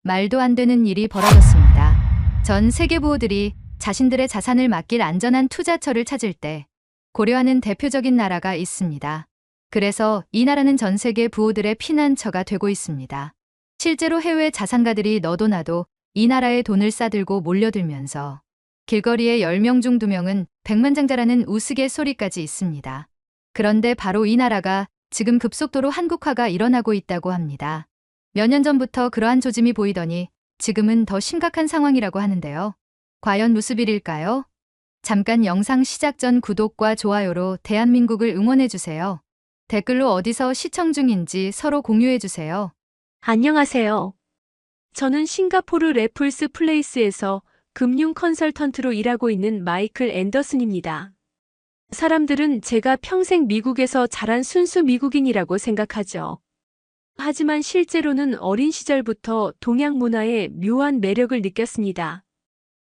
말도 안 되는 일이 벌어졌습니다. 전 세계 부호들이 자신들의 자산을 맡길 안전한 투자처를 찾을 때 고려하는 대표적인 나라가 있습니다. 그래서 이 나라는 전 세계 부호들의 피난처가 되고 있습니다. 실제로 해외 자산가들이 너도 나도 이 나라에 돈을 싸들고 몰려들면서 길거리에 10명 중 2명은 백만장자라는 우스갯소리까지 있습니다. 그런데 바로 이 나라가 지금 급속도로 한국화가 일어나고 있다고 합니다. 몇 년 전부터 그러한 조짐이 보이더니 지금은 더 심각한 상황이라고 하는데요. 과연 무슨 일일까요? 잠깐 영상 시작 전 구독과 좋아요로 대한민국을 응원해주세요. 댓글로 어디서 시청 중인지 서로 공유해주세요. 안녕하세요. 저는 싱가포르 래플스 플레이스에서 금융 컨설턴트로 일하고 있는 마이클 앤더슨입니다. 사람들은 제가 평생 미국에서 자란 순수 미국인이라고 생각하죠. 하지만 실제로는 어린 시절부터 동양 문화의 묘한 매력을 느꼈습니다.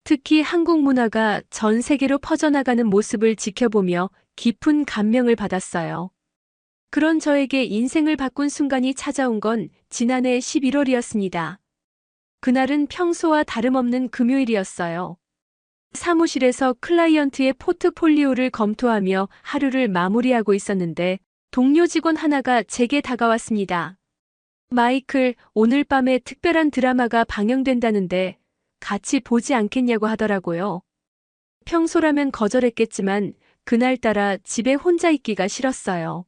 특히 한국 문화가 전 세계로 퍼져나가는 모습을 지켜보며 깊은 감명을 받았어요. 그런 저에게 인생을 바꾼 순간이 찾아온 건 지난해 11월이었습니다. 그날은 평소와 다름없는 금요일이었어요. 사무실에서 클라이언트의 포트폴리오를 검토하며 하루를 마무리하고 있었는데 동료 직원 하나가 제게 다가왔습니다. 마이클, 오늘 밤에 특별한 드라마가 방영된다는데 같이 보지 않겠냐고 하더라고요. 평소라면 거절했겠지만 그날따라 집에 혼자 있기가 싫었어요.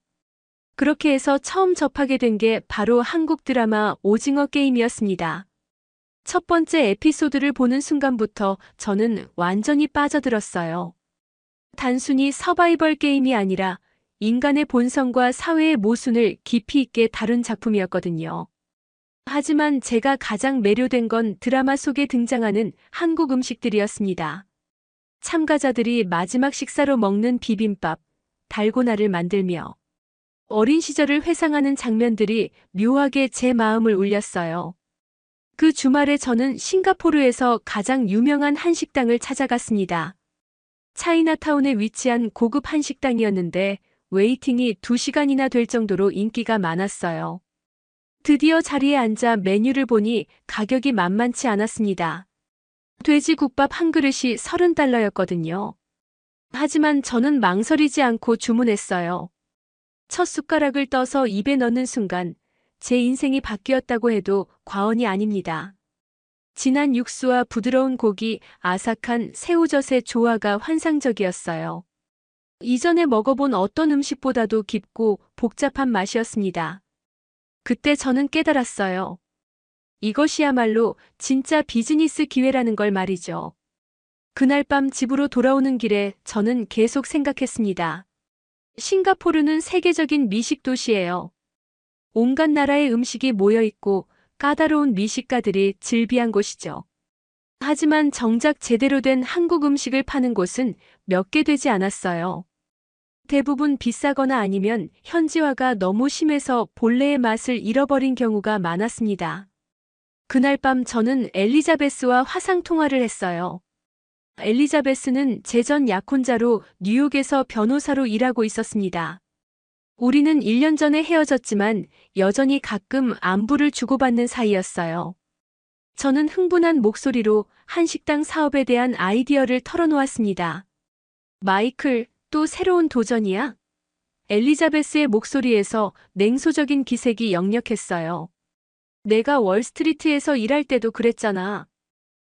그렇게 해서 처음 접하게 된 게 바로 한국 드라마 오징어 게임이었습니다. 첫 번째 에피소드를 보는 순간부터 저는 완전히 빠져들었어요. 단순히 서바이벌 게임이 아니라 인간의 본성과 사회의 모순을 깊이 있게 다룬 작품이었거든요. 하지만 제가 가장 매료된 건 드라마 속에 등장하는 한국 음식들이었습니다. 참가자들이 마지막 식사로 먹는 비빔밥, 달고나를 만들며 어린 시절을 회상하는 장면들이 묘하게 제 마음을 울렸어요. 그 주말에 저는 싱가포르에서 가장 유명한 한식당을 찾아갔습니다. 차이나타운에 위치한 고급 한식당이었는데 웨이팅이 2시간이나 될 정도로 인기가 많았어요. 드디어 자리에 앉아 메뉴를 보니 가격이 만만치 않았습니다. 돼지국밥 한 그릇이 30달러였거든요. 하지만 저는 망설이지 않고 주문했어요. 첫 숟가락을 떠서 입에 넣는 순간 제 인생이 바뀌었다고 해도 과언이 아닙니다. 진한 육수와 부드러운 고기, 아삭한 새우젓의 조화가 환상적이었어요. 이전에 먹어본 어떤 음식보다도 깊고 복잡한 맛이었습니다. 그때 저는 깨달았어요. 이것이야말로 진짜 비즈니스 기회라는 걸 말이죠. 그날 밤 집으로 돌아오는 길에 저는 계속 생각했습니다. 싱가포르는 세계적인 미식 도시예요. 온갖 나라의 음식이 모여 있고 까다로운 미식가들이 즐비한 곳이죠. 하지만 정작 제대로 된 한국 음식을 파는 곳은 몇 개 되지 않았어요. 대부분 비싸거나 아니면 현지화가 너무 심해서 본래의 맛을 잃어버린 경우가 많았습니다. 그날 밤 저는 엘리자베스와 화상 통화를 했어요. 엘리자베스는 재전 약혼자로 뉴욕에서 변호사로 일하고 있었습니다. 우리는 1년 전에 헤어졌지만 여전히 가끔 안부를 주고받는 사이였어요. 저는 흥분한 목소리로 한식당 사업에 대한 아이디어를 털어놓았습니다. 마이클, 또 새로운 도전이야? 엘리자베스의 목소리에서 냉소적인 기색이 역력했어요. 내가 월스트리트에서 일할 때도 그랬잖아.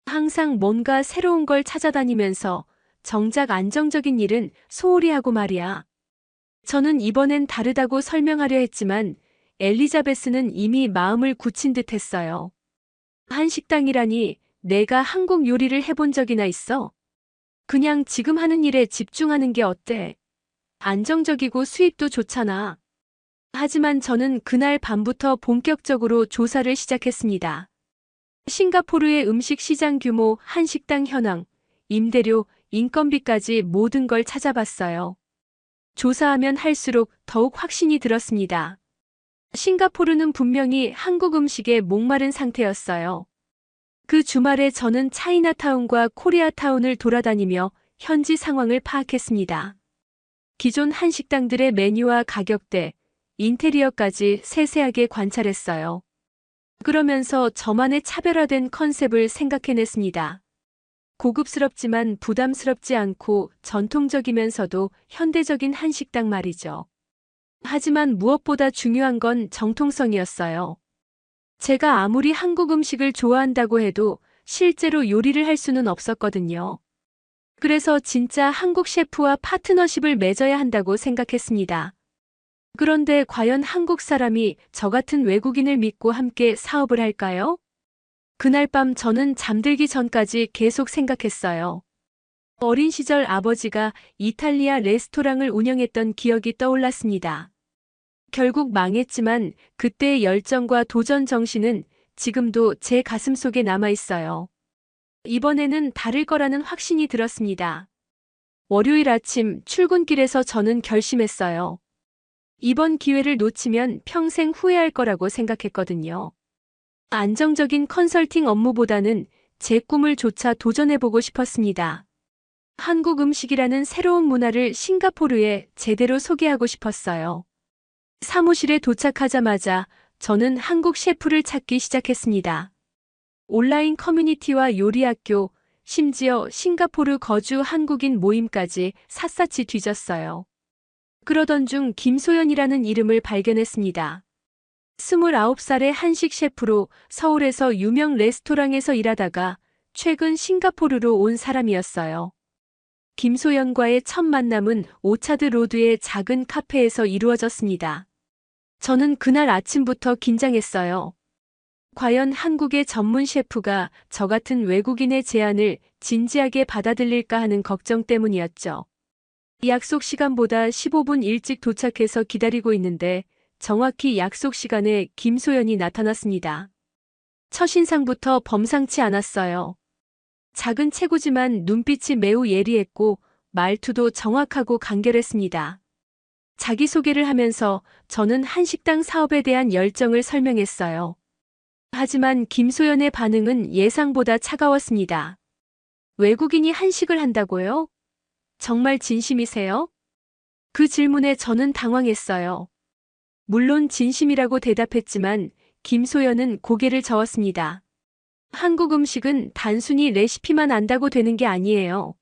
항상 뭔가 새로운 걸 찾아다니면서 정작 안정적인 일은 소홀히 하고 말이야. 저는 이번엔 다르다고 설명하려 했지만 엘리자베스는 이미 마음을 굳힌 듯 했어요. 한식당이라니 내가 한국 요리를 해본 적이나 있어? 그냥 지금 하는 일에 집중하는 게 어때? 안정적이고 수입도 좋잖아. 하지만 저는 그날 밤부터 본격적으로 조사를 시작했습니다. 싱가포르의 음식 시장 규모, 한식당 현황, 임대료, 인건비까지 모든 걸 찾아봤어요. 조사하면 할수록 더욱 확신이 들었습니다. 싱가포르는 분명히 한국 음식에 목마른 상태였어요. 그 주말에 저는 차이나타운과 코리아타운을 돌아다니며 현지 상황을 파악했습니다. 기존 한식당들의 메뉴와 가격대, 인테리어까지 세세하게 관찰했어요. 그러면서 저만의 차별화된 컨셉을 생각해냈습니다. 고급스럽지만 부담스럽지 않고 전통적이면서도 현대적인 한식당 말이죠. 하지만 무엇보다 중요한 건 정통성이었어요. 제가 아무리 한국 음식을 좋아한다고 해도 실제로 요리를 할 수는 없었거든요. 그래서 진짜 한국 셰프와 파트너십을 맺어야 한다고 생각했습니다. 그런데 과연 한국 사람이 저 같은 외국인을 믿고 함께 사업을 할까요? 그날 밤 저는 잠들기 전까지 계속 생각했어요. 어린 시절 아버지가 이탈리아 레스토랑을 운영했던 기억이 떠올랐습니다. 결국 망했지만 그때의 열정과 도전 정신은 지금도 제 가슴속에 남아 있어요. 이번에는 다를 거라는 확신이 들었습니다. 월요일 아침 출근길에서 저는 결심했어요. 이번 기회를 놓치면 평생 후회할 거라고 생각했거든요. 안정적인 컨설팅 업무보다는 제 꿈을 조차 도전해보고 싶었습니다. 한국 음식이라는 새로운 문화를 싱가포르에 제대로 소개하고 싶었어요. 사무실에 도착하자마자 저는 한국 셰프를 찾기 시작했습니다. 온라인 커뮤니티와 요리학교, 심지어 싱가포르 거주 한국인 모임까지 샅샅이 뒤졌어요. 그러던 중 김소연이라는 이름을 발견했습니다. 29살의 한식 셰프로 서울에서 유명 레스토랑에서 일하다가 최근 싱가포르로 온 사람이었어요. 김소연과의 첫 만남은 오차드 로드의 작은 카페에서 이루어졌습니다. 저는 그날 아침부터 긴장했어요. 과연 한국의 전문 셰프가 저 같은 외국인의 제안을 진지하게 받아들일까 하는 걱정 때문이었죠. 약속 시간보다 15분 일찍 도착해서 기다리고 있는데 정확히 약속 시간에 김소연이 나타났습니다. 첫인상부터 범상치 않았어요. 작은 체구지만 눈빛이 매우 예리했고 말투도 정확하고 간결했습니다. 자기소개를 하면서 저는 한식당 사업에 대한 열정을 설명했어요. 하지만 김소연의 반응은 예상보다 차가웠습니다. 외국인이 한식을 한다고요? 정말 진심이세요? 그 질문에 저는 당황했어요. 물론 진심이라고 대답했지만 김소연은 고개를 저었습니다. 한국 음식은 단순히 레시피만 안다고 되는 게 아니에요.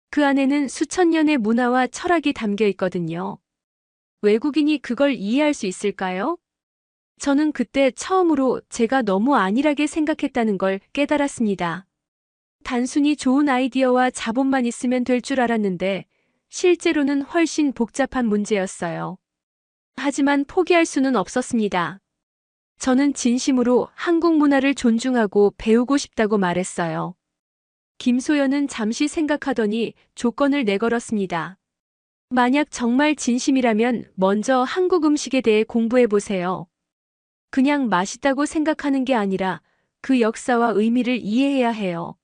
그 안에는 수천 년의 문화와 철학이 담겨 있거든요. 외국인이 그걸 이해할 수 있을까요? 저는 그때 처음으로 제가 너무 안일하게 생각했다는 걸 깨달았습니다. 단순히 좋은 아이디어와 자본만 있으면 될 줄 알았는데 실제로는 훨씬 복잡한 문제였어요. 하지만 포기할 수는 없었습니다. 저는 진심으로 한국 문화를 존중하고 배우고 싶다고 말했어요. 김소연은 잠시 생각하더니 조건을 내걸었습니다. 만약 정말 진심이라면 먼저 한국 음식에 대해 공부해 보세요. 그냥 맛있다고 생각하는 게 아니라 그 역사와 의미를 이해해야 해요.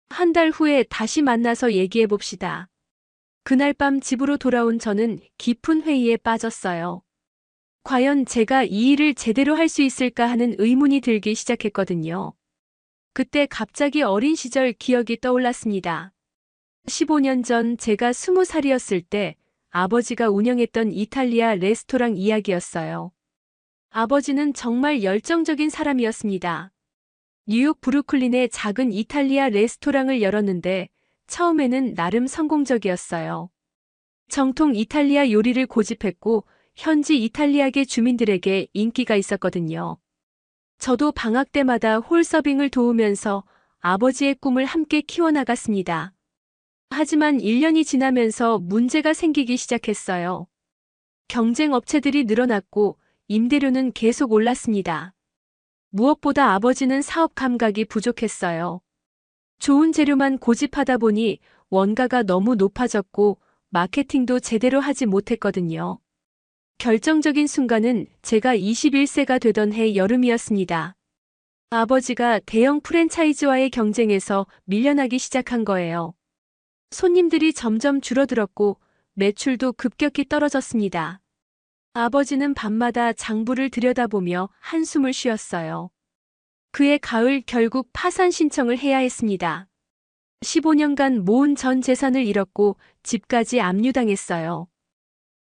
한 달 후에 다시 만나서 얘기해 봅시다. 그날 밤 집으로 돌아온 저는 깊은 회의에 빠졌어요. 과연 제가 이 일을 제대로 할 수 있을까 하는 의문이 들기 시작했거든요. 그때 갑자기 어린 시절 기억이 떠올랐습니다. 15년 전 제가 20살이었을 때 아버지가 운영했던 이탈리아 레스토랑 이야기였어요. 아버지는 정말 열정적인 사람이었습니다. 뉴욕 브루클린에 작은 이탈리아 레스토랑을 열었는데 처음에는 나름 성공적이었어요. 정통 이탈리아 요리를 고집했고 현지 이탈리아계 주민들에게 인기가 있었거든요. 저도 방학 때마다 홀 서빙을 도우면서 아버지의 꿈을 함께 키워나갔습니다. 하지만 1년이 지나면서 문제가 생기기 시작했어요. 경쟁 업체들이 늘어났고 임대료는 계속 올랐습니다. 무엇보다 아버지는 사업 감각이 부족했어요. 좋은 재료만 고집하다 보니 원가가 너무 높아졌고 마케팅도 제대로 하지 못했거든요. 결정적인 순간은 제가 21세가 되던 해 여름이었습니다. 아버지가 대형 프랜차이즈와의 경쟁에서 밀려나기 시작한 거예요. 손님들이 점점 줄어들었고 매출도 급격히 떨어졌습니다. 아버지는 밤마다 장부를 들여다보며 한숨을 쉬었어요. 그해 가을 결국 파산 신청을 해야 했습니다. 15년간 모은 전 재산을 잃었고 집까지 압류당했어요.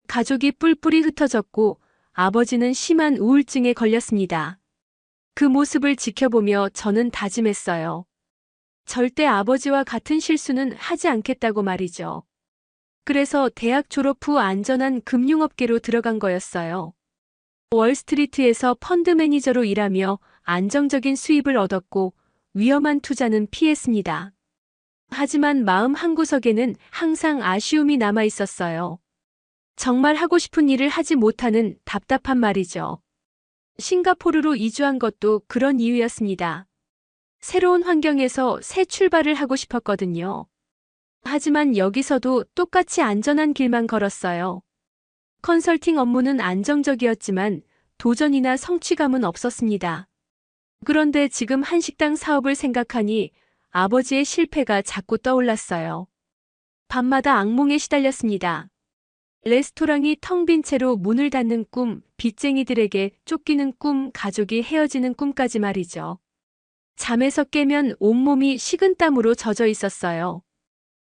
가족이 뿔뿔이 흩어졌고 아버지는 심한 우울증에 걸렸습니다. 그 모습을 지켜보며 저는 다짐했어요. 절대 아버지와 같은 실수는 하지 않겠다고 말이죠. 그래서 대학 졸업 후 안전한 금융업계로 들어간 거였어요. 월스트리트에서 펀드 매니저로 일하며 안정적인 수입을 얻었고 위험한 투자는 피했습니다. 하지만 마음 한구석에는 항상 아쉬움이 남아 있었어요. 정말 하고 싶은 일을 하지 못하는 답답한 말이죠. 싱가포르로 이주한 것도 그런 이유였습니다. 새로운 환경에서 새 출발을 하고 싶었거든요. 하지만 여기서도 똑같이 안전한 길만 걸었어요. 컨설팅 업무는 안정적이었지만 도전이나 성취감은 없었습니다. 그런데 지금 한식당 사업을 생각하니 아버지의 실패가 자꾸 떠올랐어요. 밤마다 악몽에 시달렸습니다. 레스토랑이 텅 빈 채로 문을 닫는 꿈, 빚쟁이들에게 쫓기는 꿈, 가족이 헤어지는 꿈까지 말이죠. 잠에서 깨면 온몸이 식은땀으로 젖어 있었어요.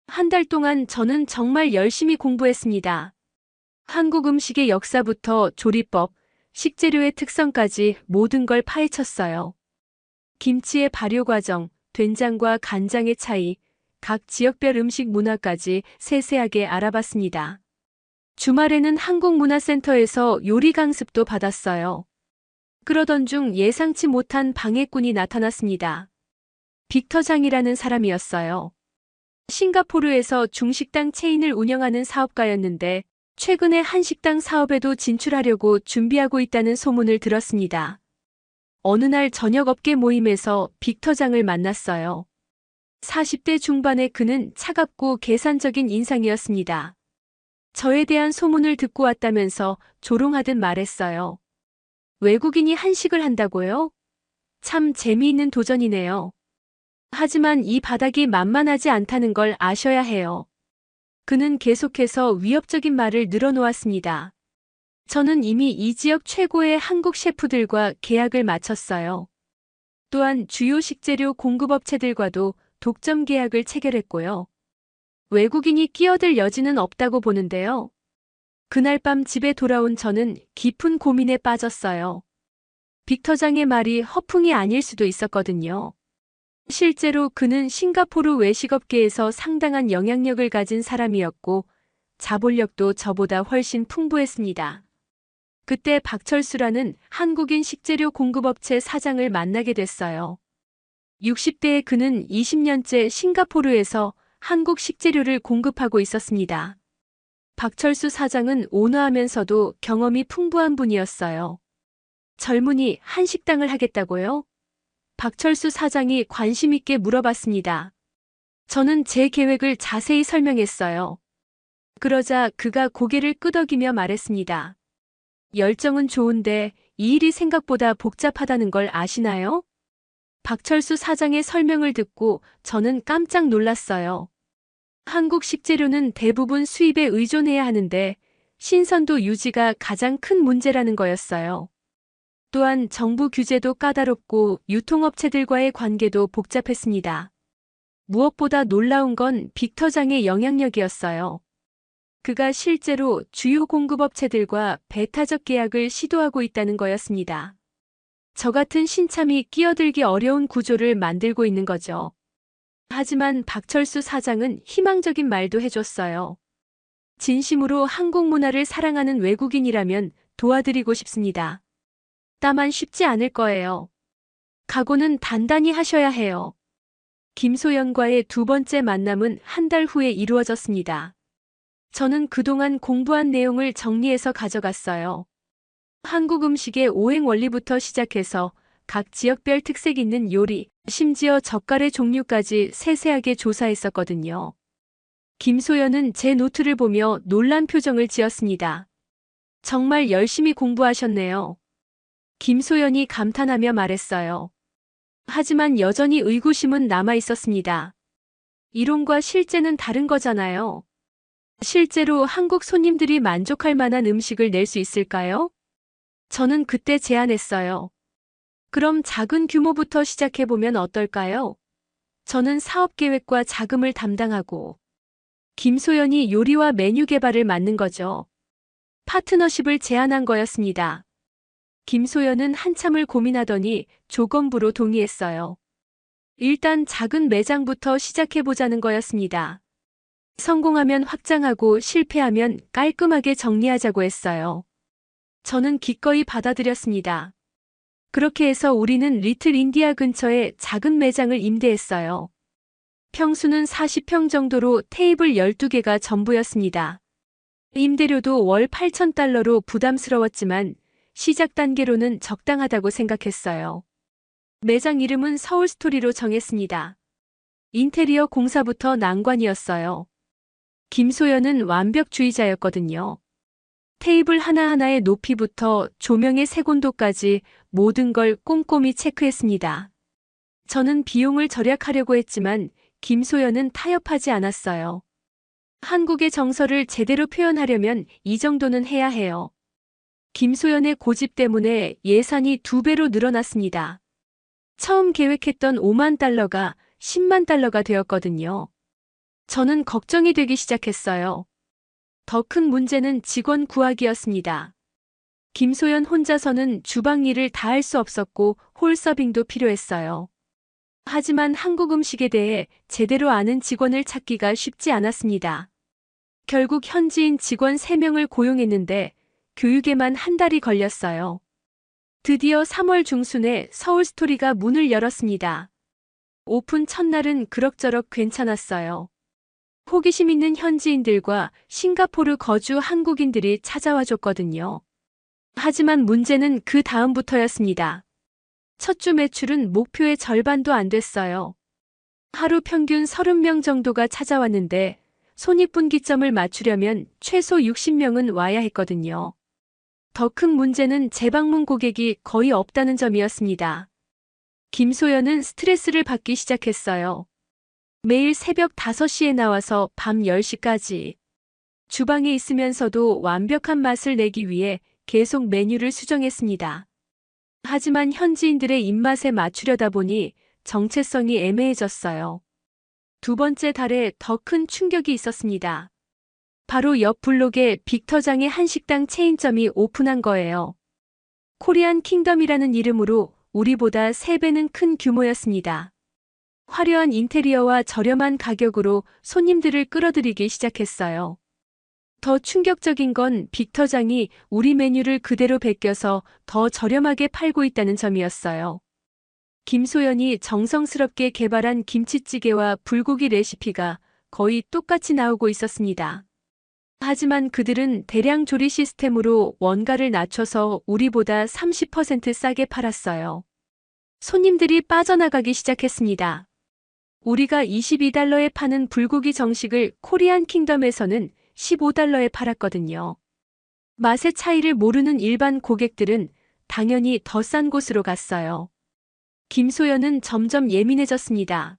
한 달 동안 저는 정말 열심히 공부했습니다. 한국 음식의 역사부터 조리법, 식재료의 특성까지 모든 걸 파헤쳤어요. 김치의 발효 과정, 된장과 간장의 차이, 각 지역별 음식 문화까지 세세하게 알아봤습니다. 주말에는 한국문화센터에서 요리 강습도 받았어요. 그러던 중 예상치 못한 방해꾼이 나타났습니다. 빅터장이라는 사람이었어요. 싱가포르에서 중식당 체인을 운영하는 사업가였는데 최근에 한식당 사업에도 진출하려고 준비하고 있다는 소문을 들었습니다. 어느 날 저녁 업계 모임에서 빅터장을 만났어요. 40대 중반의 그는 차갑고 계산적인 인상이었습니다. 저에 대한 소문을 듣고 왔다면서 조롱하듯 말했어요. 외국인이 한식을 한다고요? 참 재미있는 도전이네요. 하지만 이 바닥이 만만하지 않다는 걸 아셔야 해요. 그는 계속해서 위협적인 말을 늘어놓았습니다. 저는 이미 이 지역 최고의 한국 셰프들과 계약을 마쳤어요. 또한 주요 식재료 공급업체들과도 독점 계약을 체결했고요. 외국인이 끼어들 여지는 없다고 보는데요. 그날 밤 집에 돌아온 저는 깊은 고민에 빠졌어요. 빅터장의 말이 허풍이 아닐 수도 있었거든요. 실제로 그는 싱가포르 외식업계에서 상당한 영향력을 가진 사람이었고 자본력도 저보다 훨씬 풍부했습니다. 그때 박철수라는 한국인 식재료 공급업체 사장을 만나게 됐어요. 60대의 그는 20년째 싱가포르에서 한국 식재료를 공급하고 있었습니다. 박철수 사장은 온화하면서도 경험이 풍부한 분이었어요. 젊은이 한식당을 하겠다고요? 박철수 사장이 관심 있게 물어봤습니다. 저는 제 계획을 자세히 설명했어요. 그러자 그가 고개를 끄덕이며 말했습니다. 열정은 좋은데 이 일이 생각보다 복잡하다는 걸 아시나요? 박철수 사장의 설명을 듣고 저는 깜짝 놀랐어요. 한국 식재료는 대부분 수입에 의존해야 하는데 신선도 유지가 가장 큰 문제라는 거였어요. 또한 정부 규제도 까다롭고 유통업체들과의 관계도 복잡했습니다. 무엇보다 놀라운 건 빅터장의 영향력이었어요. 그가 실제로 주요 공급업체들과 배타적 계약을 시도하고 있다는 거였습니다. 저 같은 신참이 끼어들기 어려운 구조를 만들고 있는 거죠. 하지만 박철수 사장은 희망적인 말도 해줬어요. 진심으로 한국 문화를 사랑하는 외국인이라면 도와드리고 싶습니다. 다만 쉽지 않을 거예요. 각오는 단단히 하셔야 해요. 김소연과의 두 번째 만남은 한 달 후에 이루어졌습니다. 저는 그동안 공부한 내용을 정리해서 가져갔어요. 한국 음식의 오행 원리부터 시작해서 각 지역별 특색 있는 요리, 심지어 젓갈의 종류까지 세세하게 조사했었거든요. 김소연은 제 노트를 보며 놀란 표정을 지었습니다. 정말 열심히 공부하셨네요. 김소연이 감탄하며 말했어요. 하지만 여전히 의구심은 남아 있었습니다. 이론과 실제는 다른 거잖아요. 실제로 한국 손님들이 만족할 만한 음식을 낼 수 있을까요? 저는 그때 제안했어요. 그럼 작은 규모부터 시작해보면 어떨까요? 저는 사업 계획과 자금을 담당하고 김소연이 요리와 메뉴 개발을 맡는 거죠. 파트너십을 제안한 거였습니다. 김소연은 한참을 고민하더니 조건부로 동의했어요. 일단 작은 매장부터 시작해보자는 거였습니다. 성공하면 확장하고 실패하면 깔끔하게 정리하자고 했어요. 저는 기꺼이 받아들였습니다. 그렇게 해서 우리는 리틀 인디아 근처에 작은 매장을 임대했어요. 평수는 40평 정도로 테이블 12개가 전부였습니다. 임대료도 월 8,000달러로 부담스러웠지만 시작 단계로는 적당하다고 생각했어요. 매장 이름은 서울스토리로 정했습니다. 인테리어 공사부터 난관이었어요. 김소연은 완벽주의자였거든요. 테이블 하나하나의 높이부터 조명의 색온도까지 모든 걸 꼼꼼히 체크했습니다. 저는 비용을 절약하려고 했지만 김소연은 타협하지 않았어요. 한국의 정서를 제대로 표현하려면 이 정도는 해야 해요. 김소연의 고집 때문에 예산이 2배로 늘어났습니다. 처음 계획했던 5만 달러가 10만 달러가 되었거든요. 저는 걱정이 되기 시작했어요. 더 큰 문제는 직원 구하기였습니다. 김소연 혼자서는 주방 일을 다 할 수 없었고 홀서빙도 필요했어요. 하지만 한국 음식에 대해 제대로 아는 직원을 찾기가 쉽지 않았습니다. 결국 현지인 직원 3명을 고용했는데 교육에만 한 달이 걸렸어요. 드디어 3월 중순에 서울스토리가 문을 열었습니다. 오픈 첫날은 그럭저럭 괜찮았어요. 호기심 있는 현지인들과 싱가포르 거주 한국인들이 찾아와 줬거든요. 하지만 문제는 그 다음부터였습니다. 첫 주 매출은 목표의 절반도 안 됐어요. 하루 평균 30명 정도가 찾아왔는데 손익분기점을 맞추려면 최소 60명은 와야 했거든요. 더 큰 문제는 재방문 고객이 거의 없다는 점이었습니다. 김소연은 스트레스를 받기 시작했어요. 매일 새벽 5시에 나와서 밤 10시까지 주방에 있으면서도 완벽한 맛을 내기 위해 계속 메뉴를 수정했습니다. 하지만 현지인들의 입맛에 맞추려다 보니 정체성이 애매해졌어요. 두 번째 달에 더 큰 충격이 있었습니다. 바로 옆 블록에 빅터장의 한식당 체인점이 오픈한 거예요. 코리안 킹덤이라는 이름으로 우리보다 3배는 큰 규모였습니다. 화려한 인테리어와 저렴한 가격으로 손님들을 끌어들이기 시작했어요. 더 충격적인 건 빅터장이 우리 메뉴를 그대로 베껴서 더 저렴하게 팔고 있다는 점이었어요. 김소연이 정성스럽게 개발한 김치찌개와 불고기 레시피가 거의 똑같이 나오고 있었습니다. 하지만 그들은 대량 조리 시스템으로 원가를 낮춰서 우리보다 30% 싸게 팔았어요. 손님들이 빠져나가기 시작했습니다. 우리가 22달러에 파는 불고기 정식을 코리안 킹덤에서는 15달러에 팔았거든요. 맛의 차이를 모르는 일반 고객들은 당연히 더 싼 곳으로 갔어요. 김소연은 점점 예민해졌습니다.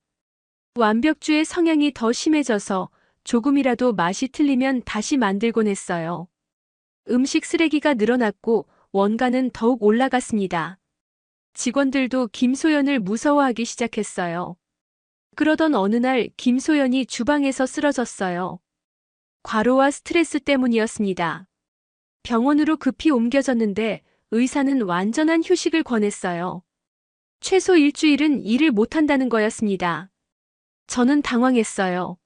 완벽주의 성향이 더 심해져서 조금이라도 맛이 틀리면 다시 만들곤 했어요. 음식 쓰레기가 늘어났고 원가는 더욱 올라갔습니다. 직원들도 김소연을 무서워하기 시작했어요. 그러던 어느 날 김소연이 주방에서 쓰러졌어요. 과로와 스트레스 때문이었습니다. 병원으로 급히 옮겨졌는데 의사는 완전한 휴식을 권했어요. 최소 일주일은 일을 못한다는 거였습니다. 저는 당황했어요.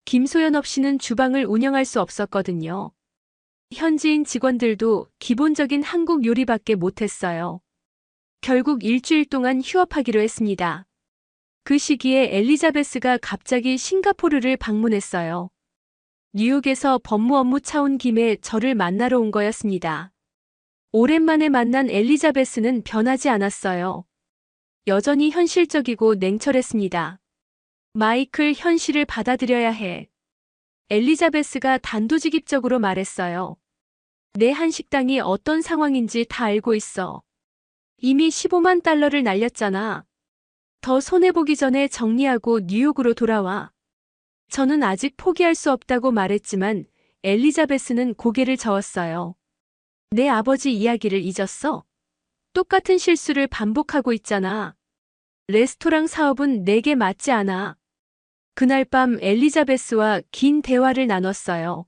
김소연 없이는 주방을 운영할 수 없었거든요. 현지인 직원들도 기본적인 한국 요리밖에 못했어요. 결국 일주일 동안 휴업하기로 했습니다. 그 시기에 엘리자베스가 갑자기 싱가포르를 방문했어요. 뉴욕에서 법무 업무 차원 김에 저를 만나러 온 거였습니다. 오랜만에 만난 엘리자베스는 변하지 않았어요. 여전히 현실적이고 냉철했습니다. 마이클, 현실을 받아들여야 해. 엘리자베스가 단도직입적으로 말했어요. 내 한식당이 어떤 상황인지 다 알고 있어. 이미 15만 달러를 날렸잖아. 더 손해보기 전에 정리하고 뉴욕으로 돌아와. 저는 아직 포기할 수 없다고 말했지만 엘리자베스는 고개를 저었어요. 내 아버지 이야기를 잊었어? 똑같은 실수를 반복하고 있잖아. 레스토랑 사업은 내게 맞지 않아. 그날 밤 엘리자베스와 긴 대화를 나눴어요.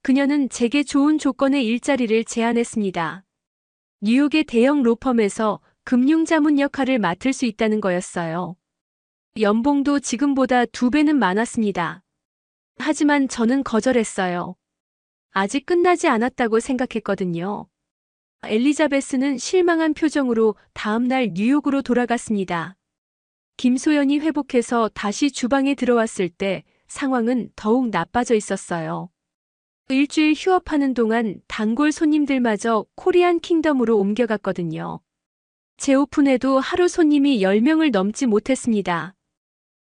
그녀는 제게 좋은 조건의 일자리를 제안했습니다. 뉴욕의 대형 로펌에서 금융자문 역할을 맡을 수 있다는 거였어요. 연봉도 지금보다 2배는 많았습니다. 하지만 저는 거절했어요. 아직 끝나지 않았다고 생각했거든요. 엘리자베스는 실망한 표정으로 다음날 뉴욕으로 돌아갔습니다. 김소연이 회복해서 다시 주방에 들어왔을 때 상황은 더욱 나빠져 있었어요. 일주일 휴업하는 동안 단골 손님들마저 코리안 킹덤으로 옮겨갔거든요. 재오픈해도 하루 손님이 10명을 넘지 못했습니다.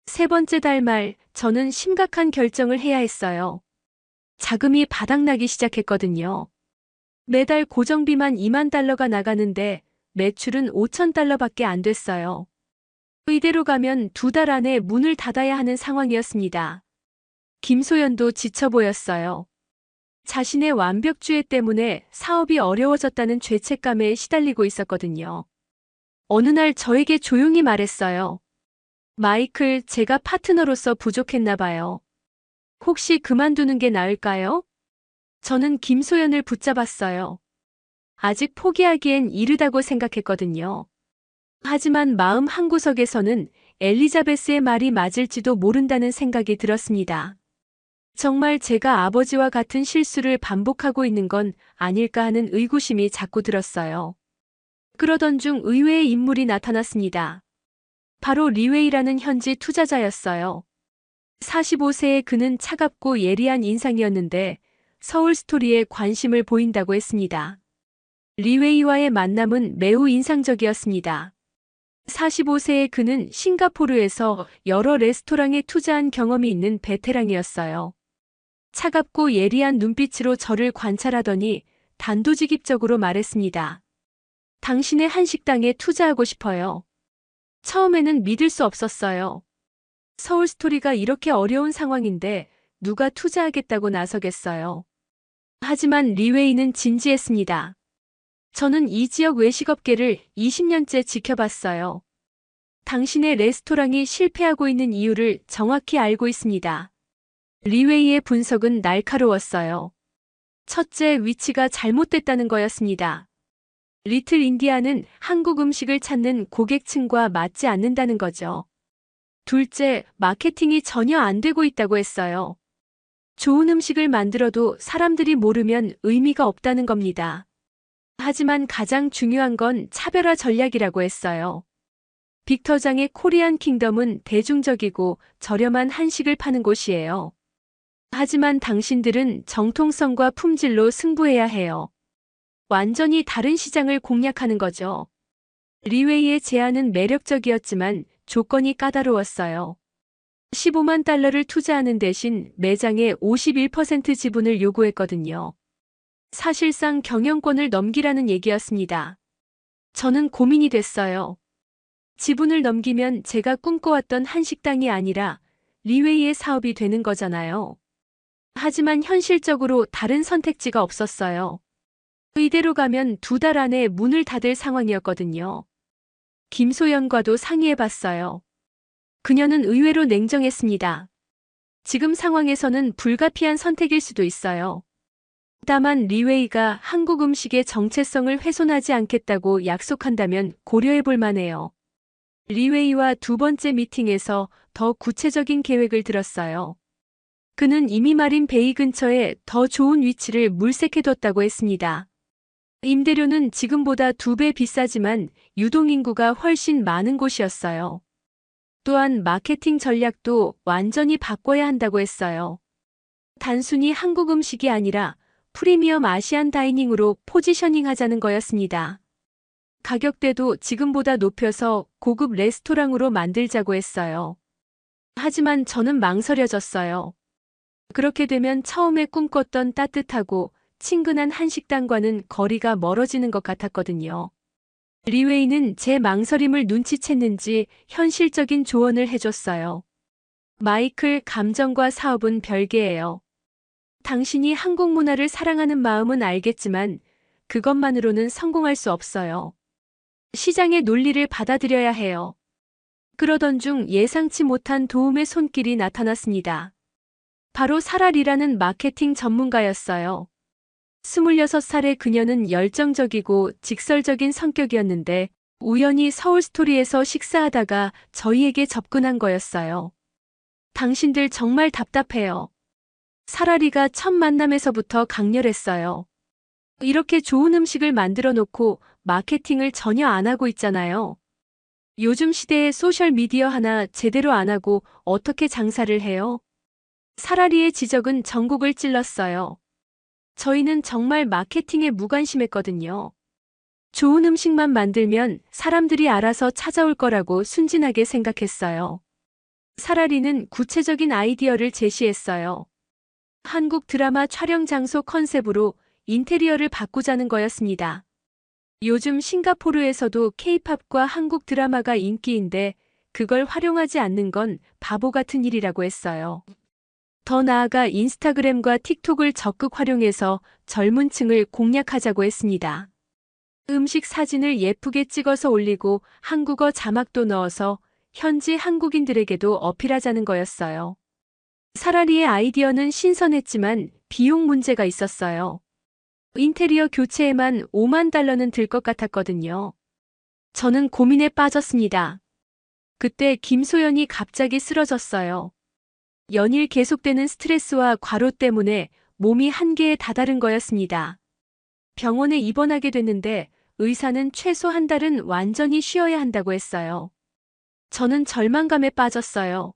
세 번째 달 말, 저는 심각한 결정을 해야 했어요. 자금이 바닥나기 시작했거든요. 매달 고정비만 $20,000가 나가는데 매출은 $5,000밖에 안 됐어요. 이대로 가면 2달 안에 문을 닫아야 하는 상황이었습니다. 김소연도 지쳐 보였어요. 자신의 완벽주의 때문에 사업이 어려워졌다는 죄책감에 시달리고 있었거든요. 어느 날 저에게 조용히 말했어요. 마이클, 제가 파트너로서 부족했나 봐요. 혹시 그만두는 게 나을까요? 저는 김소연을 붙잡았어요. 아직 포기하기엔 이르다고 생각했거든요. 하지만 마음 한구석에서는 엘리자베스의 말이 맞을지도 모른다는 생각이 들었습니다. 정말 제가 아버지와 같은 실수를 반복하고 있는 건 아닐까 하는 의구심이 자꾸 들었어요. 그러던 중 의외의 인물이 나타났습니다. 바로 리웨이라는 현지 투자자였어요. 45세의 그는 차갑고 예리한 인상이었는데 서울스토리에 관심을 보인다고 했습니다. 리웨이와의 만남은 매우 인상적이었습니다. 45세의 그는 싱가포르에서 여러 레스토랑에 투자한 경험이 있는 베테랑이었어요. 차갑고 예리한 눈빛으로 저를 관찰하더니 단도직입적으로 말했습니다. 당신의 한식당에 투자하고 싶어요. 처음에는 믿을 수 없었어요. 서울스토리가 이렇게 어려운 상황인데 누가 투자하겠다고 나서겠어요. 하지만 리웨이는 진지했습니다. 저는 이 지역 외식업계를 20년째 지켜봤어요. 당신의 레스토랑이 실패하고 있는 이유를 정확히 알고 있습니다. 리웨이의 분석은 날카로웠어요. 첫째, 위치가 잘못됐다는 거였습니다. 리틀 인디아는 한국 음식을 찾는 고객층과 맞지 않는다는 거죠. 둘째, 마케팅이 전혀 안 되고 있다고 했어요. 좋은 음식을 만들어도 사람들이 모르면 의미가 없다는 겁니다. 하지만 가장 중요한 건 차별화 전략이라고 했어요. 빅터장의 코리안 킹덤은 대중적이고 저렴한 한식을 파는 곳이에요. 하지만 당신들은 정통성과 품질로 승부해야 해요. 완전히 다른 시장을 공략하는 거죠. 리웨이의 제안은 매력적이었지만 조건이 까다로웠어요. $150,000를 투자하는 대신 매장의 51% 지분을 요구했거든요. 사실상 경영권을 넘기라는 얘기였습니다. 저는 고민이 됐어요. 지분을 넘기면 제가 꿈꿔왔던 한식당이 아니라 리웨이의 사업이 되는 거잖아요. 하지만 현실적으로 다른 선택지가 없었어요. 이대로 가면 2달 안에 문을 닫을 상황이었거든요. 김소연과도 상의해봤어요. 그녀는 의외로 냉정했습니다. 지금 상황에서는 불가피한 선택일 수도 있어요. 다만 리웨이가 한국 음식의 정체성을 훼손하지 않겠다고 약속한다면 고려해볼 만해요. 리웨이와 두 번째 미팅에서 더 구체적인 계획을 들었어요. 그는 이미 마린 베이 근처에 더 좋은 위치를 물색해뒀다고 했습니다. 임대료는 지금보다 2배 비싸지만 유동인구가 훨씬 많은 곳이었어요. 또한 마케팅 전략도 완전히 바꿔야 한다고 했어요. 단순히 한국 음식이 아니라 프리미엄 아시안 다이닝으로 포지셔닝 하자는 거였습니다. 가격대도 지금보다 높여서 고급 레스토랑으로 만들자고 했어요. 하지만 저는 망설여졌어요. 그렇게 되면 처음에 꿈꿨던 따뜻하고 친근한 한식당과는 거리가 멀어지는 것 같았거든요. 리웨이는 제 망설임을 눈치챘는지 현실적인 조언을 해줬어요. 마이클, 감정과 사업은 별개예요. 당신이 한국 문화를 사랑하는 마음은 알겠지만 그것만으로는 성공할 수 없어요. 시장의 논리를 받아들여야 해요. 그러던 중 예상치 못한 도움의 손길이 나타났습니다. 바로 사라리라는 마케팅 전문가였어요. 26살의 그녀는 열정적이고 직설적인 성격이었는데 우연히 서울스토리에서 식사하다가 저희에게 접근한 거였어요. 당신들 정말 답답해요. 사라리가 첫 만남에서부터 강렬했어요. 이렇게 좋은 음식을 만들어 놓고 마케팅을 전혀 안 하고 있잖아요. 요즘 시대에 소셜미디어 하나 제대로 안 하고 어떻게 장사를 해요? 사라리의 지적은 전국을 찔렀어요. 저희는 정말 마케팅에 무관심했거든요. 좋은 음식만 만들면 사람들이 알아서 찾아올 거라고 순진하게 생각했어요. 사라리는 구체적인 아이디어를 제시했어요. 한국 드라마 촬영 장소 컨셉으로 인테리어를 바꾸자는 거였습니다. 요즘 싱가포르에서도 케이팝과 한국 드라마가 인기인데 그걸 활용하지 않는 건 바보 같은 일이라고 했어요. 더 나아가 인스타그램과 틱톡을 적극 활용해서 젊은 층을 공략하자고 했습니다. 음식 사진을 예쁘게 찍어서 올리고 한국어 자막도 넣어서 현지 한국인들에게도 어필하자는 거였어요. 사라리의 아이디어는 신선했지만 비용 문제가 있었어요. 인테리어 교체에만 5만 달러는 들 것 같았거든요. 저는 고민에 빠졌습니다. 그때 김소연이 갑자기 쓰러졌어요. 연일 계속되는 스트레스와 과로 때문에 몸이 한계에 다다른 거였습니다. 병원에 입원하게 됐는데 의사는 최소 한 달은 완전히 쉬어야 한다고 했어요. 저는 절망감에 빠졌어요.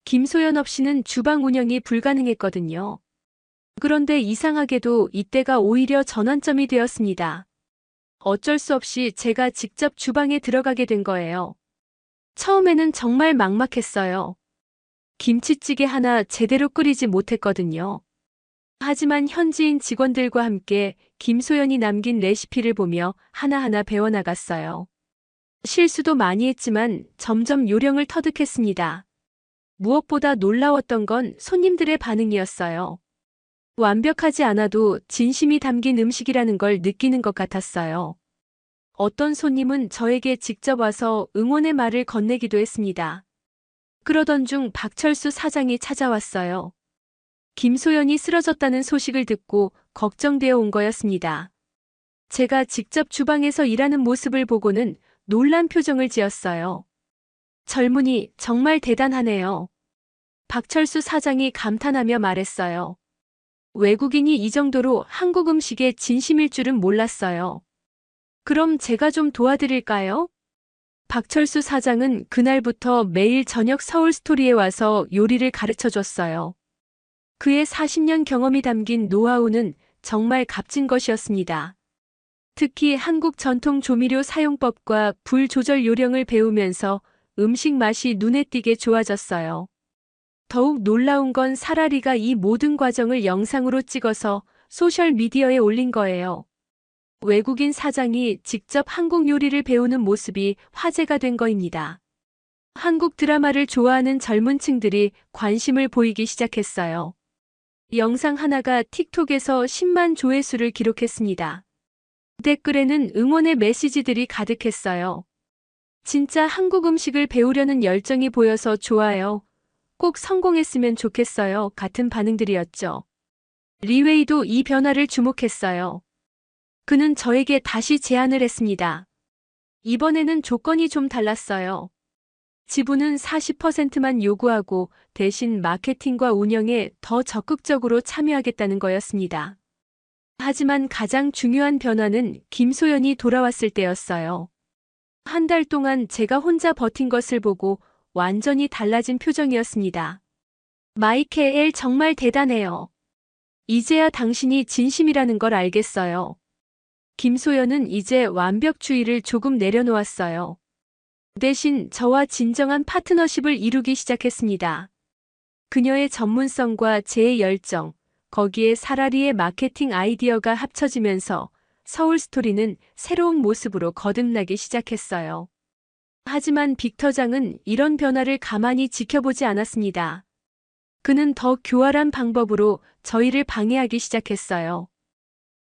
김소연 없이는 주방 운영이 불가능했거든요. 그런데 이상하게도 이때가 오히려 전환점이 되었습니다. 어쩔 수 없이 제가 직접 주방에 들어가게 된 거예요. 처음에는 정말 막막했어요. 김치찌개 하나 제대로 끓이지 못했거든요. 하지만 현지인 직원들과 함께 김소연이 남긴 레시피를 보며 하나하나 배워나갔어요. 실수도 많이 했지만 점점 요령을 터득했습니다. 무엇보다 놀라웠던 건 손님들의 반응이었어요. 완벽하지 않아도 진심이 담긴 음식이라는 걸 느끼는 것 같았어요. 어떤 손님은 저에게 직접 와서 응원의 말을 건네기도 했습니다. 그러던 중 박철수 사장이 찾아왔어요. 김소연이 쓰러졌다는 소식을 듣고 걱정되어 온 거였습니다. 제가 직접 주방에서 일하는 모습을 보고는 놀란 표정을 지었어요. 젊은이 정말 대단하네요. 박철수 사장이 감탄하며 말했어요. 외국인이 이 정도로 한국 음식에 진심일 줄은 몰랐어요. 그럼 제가 좀 도와드릴까요? 박철수 사장은 그날부터 매일 저녁 서울스토리에 와서 요리를 가르쳐 줬어요. 그의 40년 경험이 담긴 노하우는 정말 값진 것이었습니다. 특히 한국 전통 조미료 사용법과 불 조절 요령을 배우면서 음식 맛이 눈에 띄게 좋아졌어요. 더욱 놀라운 건 사라리가 이 모든 과정을 영상으로 찍어서 소셜미디어에 올린 거예요. 외국인 사장이 직접 한국 요리를 배우는 모습이 화제가 된 거입니다. 한국 드라마를 좋아하는 젊은 층들이 관심을 보이기 시작했어요. 영상 하나가 틱톡에서 10만 조회수를 기록했습니다. 댓글에는 응원의 메시지들이 가득했어요. 진짜 한국 음식을 배우려는 열정이 보여서 좋아요. 꼭 성공했으면 좋겠어요. 같은 반응들이었죠. 리웨이도 이 변화를 주목했어요. 그는 저에게 다시 제안을 했습니다. 이번에는 조건이 좀 달랐어요. 지분은 40%만 요구하고 대신 마케팅과 운영에 더 적극적으로 참여하겠다는 거였습니다. 하지만 가장 중요한 변화는 김소연이 돌아왔을 때였어요. 한 달 동안 제가 혼자 버틴 것을 보고 완전히 달라진 표정이었습니다. 마이켈 정말 대단해요. 이제야 당신이 진심이라는 걸 알겠어요. 김소연은 이제 완벽주의를 조금 내려놓았어요. 대신 저와 진정한 파트너십을 이루기 시작했습니다. 그녀의 전문성과 제 열정, 거기에 사라리의 마케팅 아이디어가 합쳐지면서 서울스토리는 새로운 모습으로 거듭나기 시작했어요. 하지만 빅터장은 이런 변화를 가만히 지켜보지 않았습니다. 그는 더 교활한 방법으로 저희를 방해하기 시작했어요.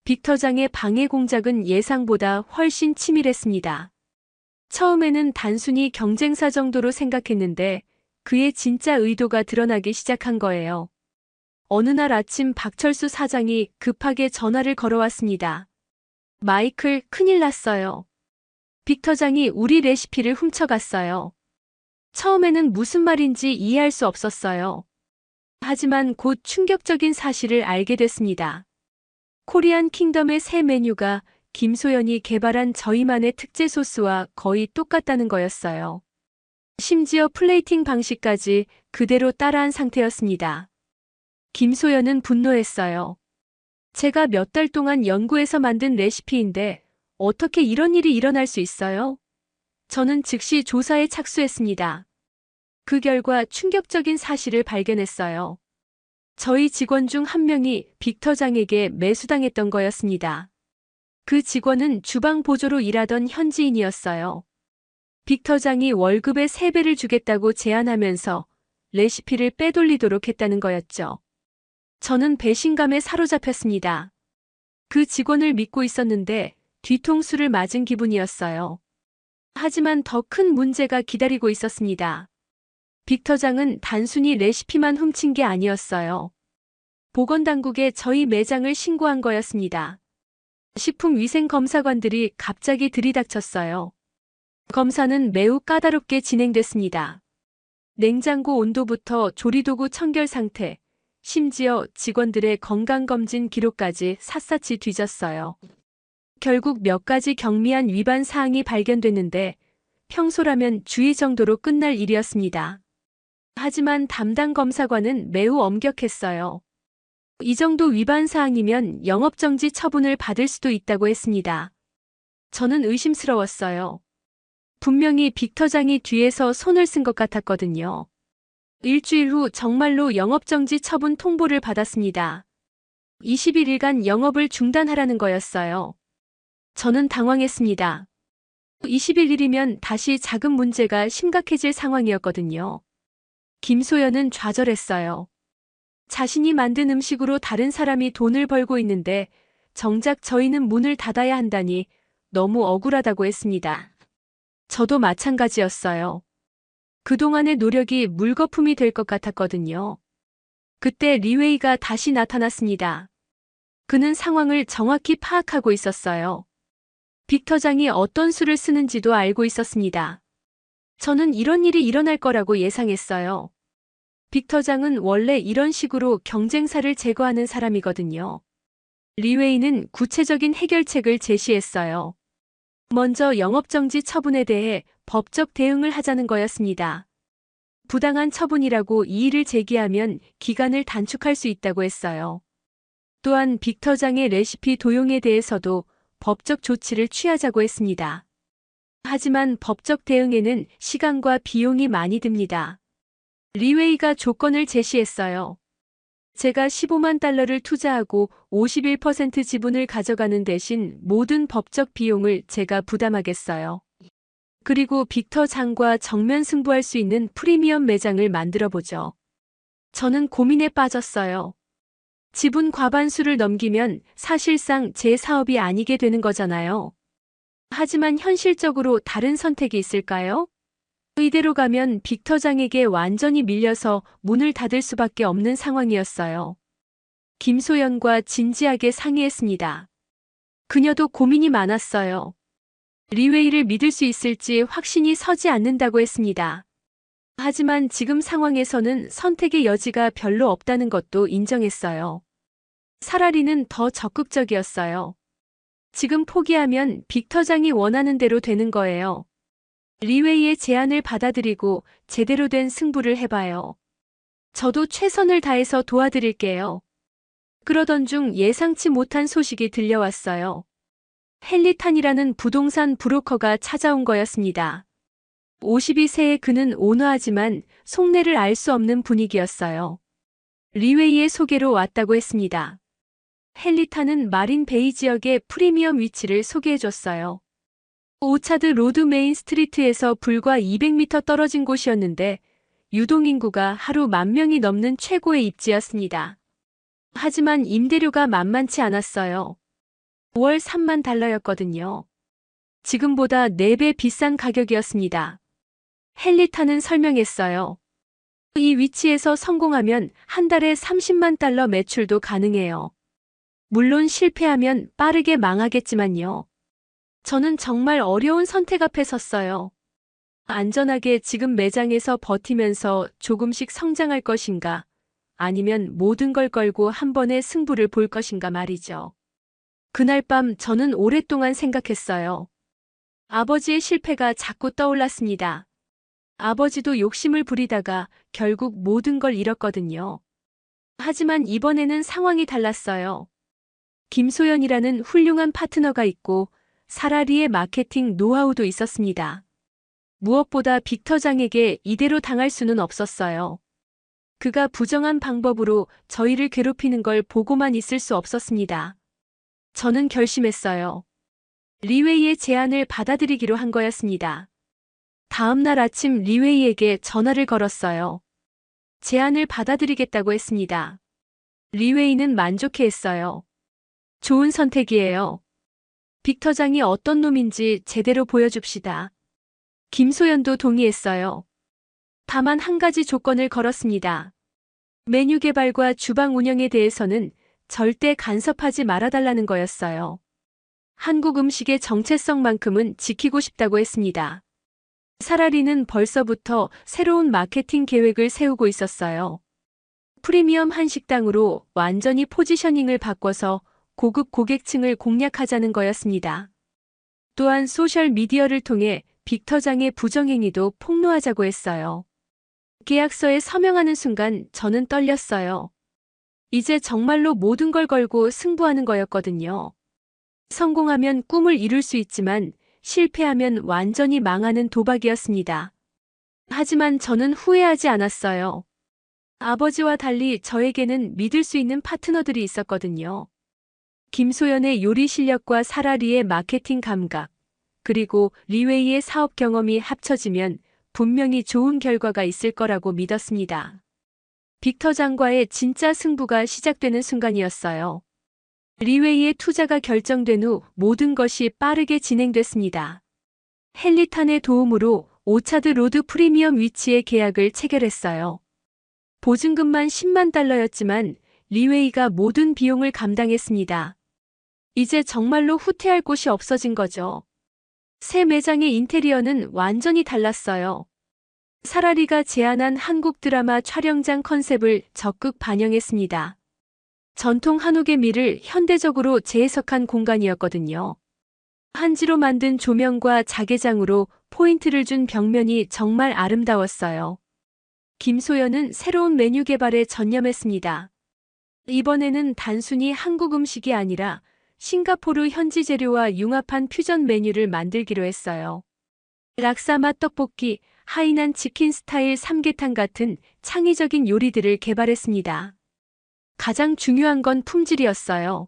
빅터장의 방해 공작은 예상보다 훨씬 치밀했습니다. 처음에는 단순히 경쟁사 정도로 생각했는데 그의 진짜 의도가 드러나기 시작한 거예요. 어느 날 아침 박철수 사장이 급하게 전화를 걸어왔습니다. 마이클, 큰일 났어요. 빅터장이 우리 레시피를 훔쳐갔어요. 처음에는 무슨 말인지 이해할 수 없었어요. 하지만 곧 충격적인 사실을 알게 됐습니다. 코리안 킹덤의 새 메뉴가 김소연이 개발한 저희만의 특제 소스와 거의 똑같다는 거였어요. 심지어 플레이팅 방식까지 그대로 따라한 상태였습니다. 김소연은 분노했어요. 제가 몇 달 동안 연구해서 만든 레시피인데 어떻게 이런 일이 일어날 수 있어요? 저는 즉시 조사에 착수했습니다. 그 결과 충격적인 사실을 발견했어요. 저희 직원 중 한 명이 빅터장에게 매수당했던 거였습니다. 그 직원은 주방 보조로 일하던 현지인이었어요. 빅터장이 월급의 3배를 주겠다고 제안하면서 레시피를 빼돌리도록 했다는 거였죠. 저는 배신감에 사로잡혔습니다. 그 직원을 믿고 있었는데 뒤통수를 맞은 기분이었어요. 하지만 더 큰 문제가 기다리고 있었습니다. 빅터장은 단순히 레시피만 훔친 게 아니었어요. 보건당국에 저희 매장을 신고한 거였습니다. 식품위생검사관들이 갑자기 들이닥쳤어요. 검사는 매우 까다롭게 진행됐습니다. 냉장고 온도부터 조리도구 청결 상태, 심지어 직원들의 건강검진 기록까지 샅샅이 뒤졌어요. 결국 몇 가지 경미한 위반 사항이 발견됐는데 평소라면 주의 정도로 끝날 일이었습니다. 하지만 담당 검사관은 매우 엄격했어요. 이 정도 위반 사항이면 영업정지 처분을 받을 수도 있다고 했습니다. 저는 의심스러웠어요. 분명히 빅터장이 뒤에서 손을 쓴 것 같았거든요. 일주일 후 정말로 영업정지 처분 통보를 받았습니다. 21일간 영업을 중단하라는 거였어요. 저는 당황했습니다. 21일이면 다시 자금 문제가 심각해질 상황이었거든요. 김소연은 좌절했어요. 자신이 만든 음식으로 다른 사람이 돈을 벌고 있는데 정작 저희는 문을 닫아야 한다니 너무 억울하다고 했습니다. 저도 마찬가지였어요. 그동안의 노력이 물거품이 될 것 같았거든요. 그때 리웨이가 다시 나타났습니다. 그는 상황을 정확히 파악하고 있었어요. 빅터장이 어떤 수를 쓰는지도 알고 있었습니다. 저는 이런 일이 일어날 거라고 예상했어요. 빅터장은 원래 이런 식으로 경쟁사를 제거하는 사람이거든요. 리웨이는 구체적인 해결책을 제시했어요. 먼저 영업정지 처분에 대해 법적 대응을 하자는 거였습니다. 부당한 처분이라고 이의를 제기하면 기간을 단축할 수 있다고 했어요. 또한 빅터장의 레시피 도용에 대해서도 법적 조치를 취하자고 했습니다. 하지만 법적 대응에는 시간과 비용이 많이 듭니다. 리웨이가 조건을 제시했어요. 제가 15만 달러를 투자하고 51% 지분을 가져가는 대신 모든 법적 비용을 제가 부담하겠어요. 그리고 빅터장과 정면 승부할 수 있는 프리미엄 매장을 만들어보죠. 저는 고민에 빠졌어요. 지분 과반수를 넘기면 사실상 제 사업이 아니게 되는 거잖아요. 하지만 현실적으로 다른 선택이 있을까요? 이대로 가면 빅터장에게 완전히 밀려서 문을 닫을 수밖에 없는 상황이었어요. 김소연과 진지하게 상의했습니다. 그녀도 고민이 많았어요. 리웨이를 믿을 수 있을지 확신이 서지 않는다고 했습니다. 하지만 지금 상황에서는 선택의 여지가 별로 없다는 것도 인정했어요. 사라리는 더 적극적이었어요. 지금 포기하면 빅터장이 원하는 대로 되는 거예요. 리웨이의 제안을 받아들이고 제대로 된 승부를 해봐요. 저도 최선을 다해서 도와드릴게요. 그러던 중 예상치 못한 소식이 들려왔어요. 헨리탄이라는 부동산 브로커가 찾아온 거였습니다. 52세의 그는 온화하지만 속내를 알 수 없는 분위기였어요. 리웨이의 소개로 왔다고 했습니다. 헨리탄은 마린 베이 지역의 프리미엄 위치를 소개해줬어요. 오차드 로드 메인 스트리트에서 불과 200m 떨어진 곳이었는데 유동인구가 하루 10,000명이 넘는 최고의 입지였습니다. 하지만 임대료가 만만치 않았어요. 월 3만 달러였거든요. 지금보다 4배 비싼 가격이었습니다. 헨리탄은 설명했어요. 이 위치에서 성공하면 한 달에 30만 달러 매출도 가능해요. 물론 실패하면 빠르게 망하겠지만요. 저는 정말 어려운 선택 앞에 섰어요. 안전하게 지금 매장에서 버티면서 조금씩 성장할 것인가, 아니면 모든 걸 걸고 한 번에 승부를 볼 것인가 말이죠. 그날 밤 저는 오랫동안 생각했어요. 아버지의 실패가 자꾸 떠올랐습니다. 아버지도 욕심을 부리다가 결국 모든 걸 잃었거든요. 하지만 이번에는 상황이 달랐어요. 김소연이라는 훌륭한 파트너가 있고 사라리의 마케팅 노하우도 있었습니다. 무엇보다 빅터장에게 이대로 당할 수는 없었어요. 그가 부정한 방법으로 저희를 괴롭히는 걸 보고만 있을 수 없었습니다. 저는 결심했어요. 리웨이의 제안을 받아들이기로 한 거였습니다. 다음 날 아침 리웨이에게 전화를 걸었어요. 제안을 받아들이겠다고 했습니다. 리웨이는 만족해했어요. 좋은 선택이에요. 빅터장이 어떤 놈인지 제대로 보여줍시다. 김소연도 동의했어요. 다만 한 가지 조건을 걸었습니다. 메뉴 개발과 주방 운영에 대해서는 절대 간섭하지 말아달라는 거였어요. 한국 음식의 정체성만큼은 지키고 싶다고 했습니다. 사라리는 벌써부터 새로운 마케팅 계획을 세우고 있었어요. 프리미엄 한식당으로 완전히 포지셔닝을 바꿔서 고급 고객층을 공략하자는 거였습니다. 또한 소셜미디어를 통해 빅터장의 부정행위도 폭로하자고 했어요. 계약서에 서명하는 순간 저는 떨렸어요. 이제 정말로 모든 걸 걸고 승부하는 거였거든요. 성공하면 꿈을 이룰 수 있지만 실패하면 완전히 망하는 도박이었습니다. 하지만 저는 후회하지 않았어요. 아버지와 달리 저에게는 믿을 수 있는 파트너들이 있었거든요. 김소연의 요리 실력과 사라리의 마케팅 감각, 그리고 리웨이의 사업 경험이 합쳐지면 분명히 좋은 결과가 있을 거라고 믿었습니다. 빅터장과의 진짜 승부가 시작되는 순간이었어요. 리웨이의 투자가 결정된 후 모든 것이 빠르게 진행됐습니다. 헨리탄의 도움으로 오차드 로드 프리미엄 위치의 계약을 체결했어요. 보증금만 10만 달러였지만 리웨이가 모든 비용을 감당했습니다. 이제 정말로 후퇴할 곳이 없어진 거죠. 새 매장의 인테리어는 완전히 달랐어요. 사라리가 제안한 한국 드라마 촬영장 컨셉을 적극 반영했습니다. 전통 한옥의 미를 현대적으로 재해석한 공간이었거든요. 한지로 만든 조명과 자개장으로 포인트를 준 벽면이 정말 아름다웠어요. 김소연은 새로운 메뉴 개발에 전념했습니다. 이번에는 단순히 한국 음식이 아니라 싱가포르 현지 재료와 융합한 퓨전 메뉴를 만들기로 했어요. 락사맛 떡볶이, 하이난 치킨 스타일 삼계탕 같은 창의적인 요리들을 개발했습니다. 가장 중요한 건 품질이었어요.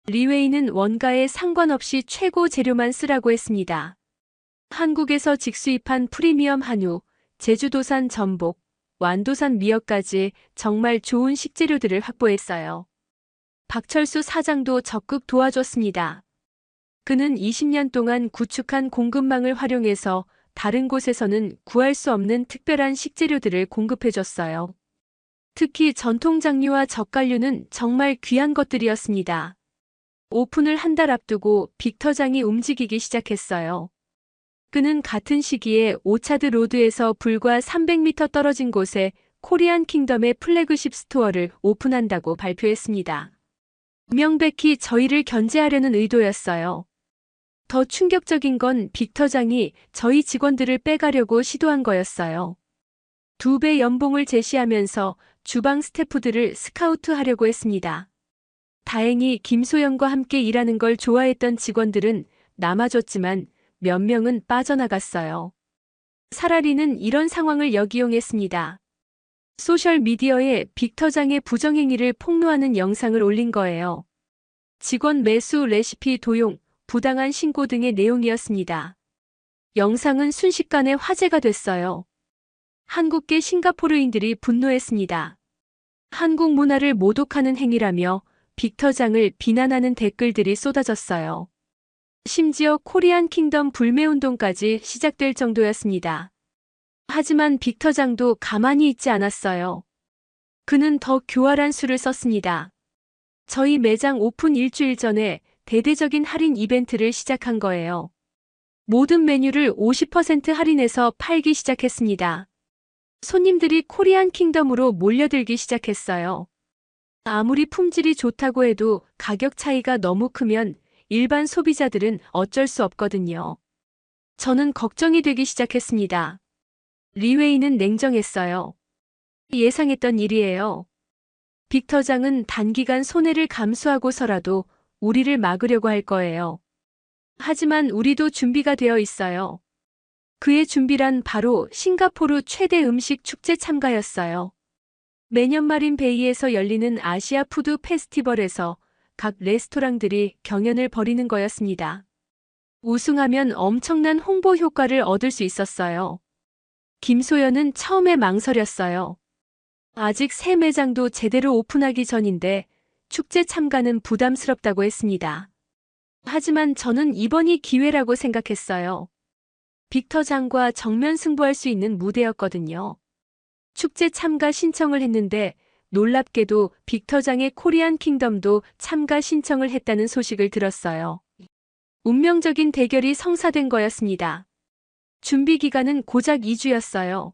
리웨이는 원가에 상관없이 최고 재료만 쓰라고 했습니다. 한국에서 직수입한 프리미엄 한우, 제주도산 전복, 완도산 미역까지 정말 좋은 식재료들을 확보했어요. 박철수 사장도 적극 도와줬습니다. 그는 20년 동안 구축한 공급망을 활용해서 다른 곳에서는 구할 수 없는 특별한 식재료들을 공급해줬어요. 특히 전통 장류와 젓갈류는 정말 귀한 것들이었습니다. 오픈을 한 달 앞두고 빅터장이 움직이기 시작했어요. 그는 같은 시기에 오차드 로드에서 불과 300m 떨어진 곳에 코리안 킹덤의 플래그십 스토어를 오픈한다고 발표했습니다. 명백히 저희를 견제하려는 의도였어요. 더 충격적인 건 빅터장이 저희 직원들을 빼가려고 시도한 거였어요. 2배 연봉을 제시하면서 주방 스태프들을 스카우트하려고 했습니다. 다행히 김소연과 함께 일하는 걸 좋아했던 직원들은 남아줬지만 몇 명은 빠져나갔어요. 사라리는 이런 상황을 역이용했습니다. 소셜미디어에 빅터장의 부정행위를 폭로하는 영상을 올린 거예요. 직원 매수 레시피 도용, 부당한 신고 등의 내용이었습니다. 영상은 순식간에 화제가 됐어요. 한국계 싱가포르인들이 분노했습니다. 한국 문화를 모독하는 행위라며 빅터장을 비난하는 댓글들이 쏟아졌어요. 심지어 코리안 킹덤 불매운동까지 시작될 정도였습니다. 하지만 빅터장도 가만히 있지 않았어요. 그는 더 교활한 수를 썼습니다. 저희 매장 오픈 일주일 전에 대대적인 할인 이벤트를 시작한 거예요. 모든 메뉴를 50% 할인해서 팔기 시작했습니다. 손님들이 코리안 킹덤으로 몰려들기 시작했어요. 아무리 품질이 좋다고 해도 가격 차이가 너무 크면 일반 소비자들은 어쩔 수 없거든요. 저는 걱정이 되기 시작했습니다. 리웨이는 냉정했어요. 예상했던 일이에요. 빅터장은 단기간 손해를 감수하고서라도 우리를 막으려고 할 거예요. 하지만 우리도 준비가 되어 있어요. 그의 준비란 바로 싱가포르 최대 음식 축제 참가였어요. 매년 마린 베이에서 열리는 아시아 푸드 페스티벌에서 각 레스토랑들이 경연을 벌이는 거였습니다. 우승하면 엄청난 홍보 효과를 얻을 수 있었어요. 김소연은 처음에 망설였어요. 아직 새 매장도 제대로 오픈하기 전인데 축제 참가는 부담스럽다고 했습니다. 하지만 저는 이번이 기회라고 생각했어요. 빅터장과 정면 승부할 수 있는 무대였거든요. 축제 참가 신청을 했는데 놀랍게도 빅터장의 코리안 킹덤도 참가 신청을 했다는 소식을 들었어요. 운명적인 대결이 성사된 거였습니다. 준비 기간은 고작 2주였어요.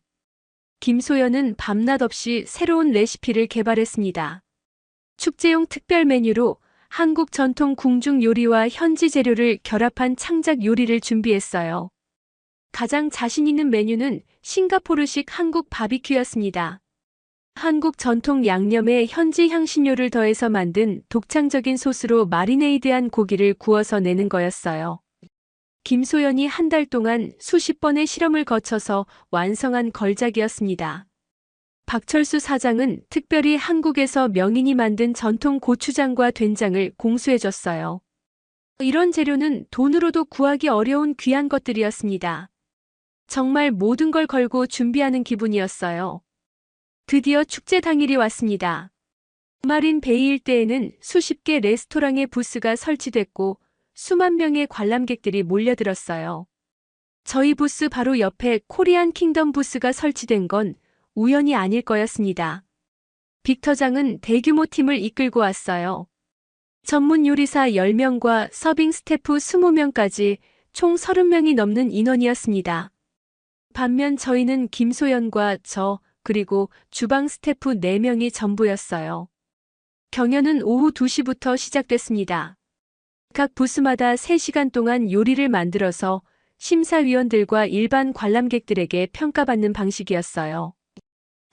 김소연은 밤낮 없이 새로운 레시피를 개발했습니다. 축제용 특별 메뉴로 한국 전통 궁중 요리와 현지 재료를 결합한 창작 요리를 준비했어요. 가장 자신 있는 메뉴는 싱가포르식 한국 바비큐였습니다. 한국 전통 양념에 현지 향신료를 더해서 만든 독창적인 소스로 마리네이드한 고기를 구워서 내는 거였어요. 김소연이 한 달 동안 수십 번의 실험을 거쳐서 완성한 걸작이었습니다. 박철수 사장은 특별히 한국에서 명인이 만든 전통 고추장과 된장을 공수해줬어요. 이런 재료는 돈으로도 구하기 어려운 귀한 것들이었습니다. 정말 모든 걸 걸고 준비하는 기분이었어요. 드디어 축제 당일이 왔습니다. 마린 베이 일대에는 수십 개 레스토랑의 부스가 설치됐고 수만 명의 관람객들이 몰려들었어요. 저희 부스 바로 옆에 코리안 킹덤 부스가 설치된 건 우연이 아닐 거였습니다. 빅터장은 대규모 팀을 이끌고 왔어요. 전문 요리사 10명과 서빙 스태프 20명까지 총 30명이 넘는 인원이었습니다. 반면 저희는 김소연과 저, 그리고 주방 스태프 4명이 전부였어요. 경연은 오후 2시부터 시작됐습니다. 각 부스마다 3시간 동안 요리를 만들어서 심사위원들과 일반 관람객들에게 평가받는 방식이었어요.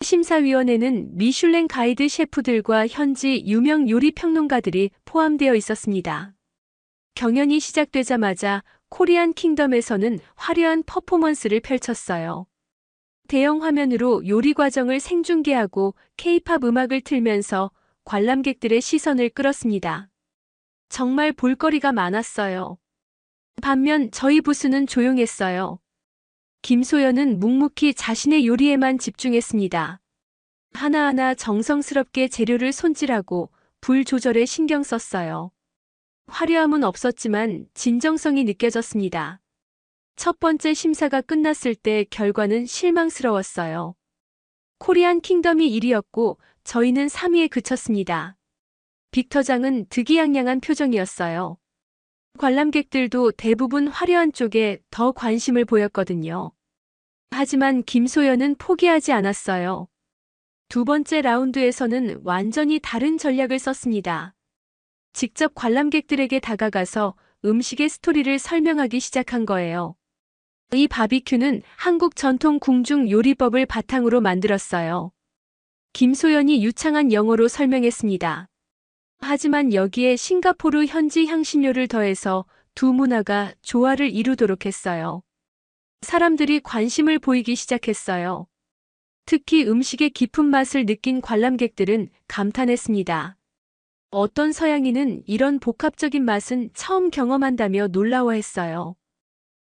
심사위원회는 미슐랭 가이드 셰프들과 현지 유명 요리 평론가들이 포함되어 있었습니다. 경연이 시작되자마자 코리안 킹덤에서는 화려한 퍼포먼스를 펼쳤어요. 대형 화면으로 요리 과정을 생중계하고 K-팝 음악을 틀면서 관람객들의 시선을 끌었습니다. 정말 볼거리가 많았어요. 반면 저희 부스는 조용했어요. 김소연은 묵묵히 자신의 요리에만 집중했습니다. 하나하나 정성스럽게 재료를 손질하고 불 조절에 신경 썼어요. 화려함은 없었지만 진정성이 느껴졌습니다. 첫 번째 심사가 끝났을 때 결과는 실망스러웠어요. 코리안 킹덤이 1위였고 저희는 3위에 그쳤습니다. 빅터장은 득이양양한 표정이었어요. 관람객들도 대부분 화려한 쪽에 더 관심을 보였거든요. 하지만 김소연은 포기하지 않았어요. 두 번째 라운드에서는 완전히 다른 전략을 썼습니다. 직접 관람객들에게 다가가서 음식의 스토리를 설명하기 시작한 거예요. 이 바비큐는 한국 전통 궁중 요리법을 바탕으로 만들었어요. 김소연이 유창한 영어로 설명했습니다. 하지만 여기에 싱가포르 현지 향신료를 더해서 두 문화가 조화를 이루도록 했어요. 사람들이 관심을 보이기 시작했어요. 특히 음식의 깊은 맛을 느낀 관람객들은 감탄했습니다. 어떤 서양인은 이런 복합적인 맛은 처음 경험한다며 놀라워했어요.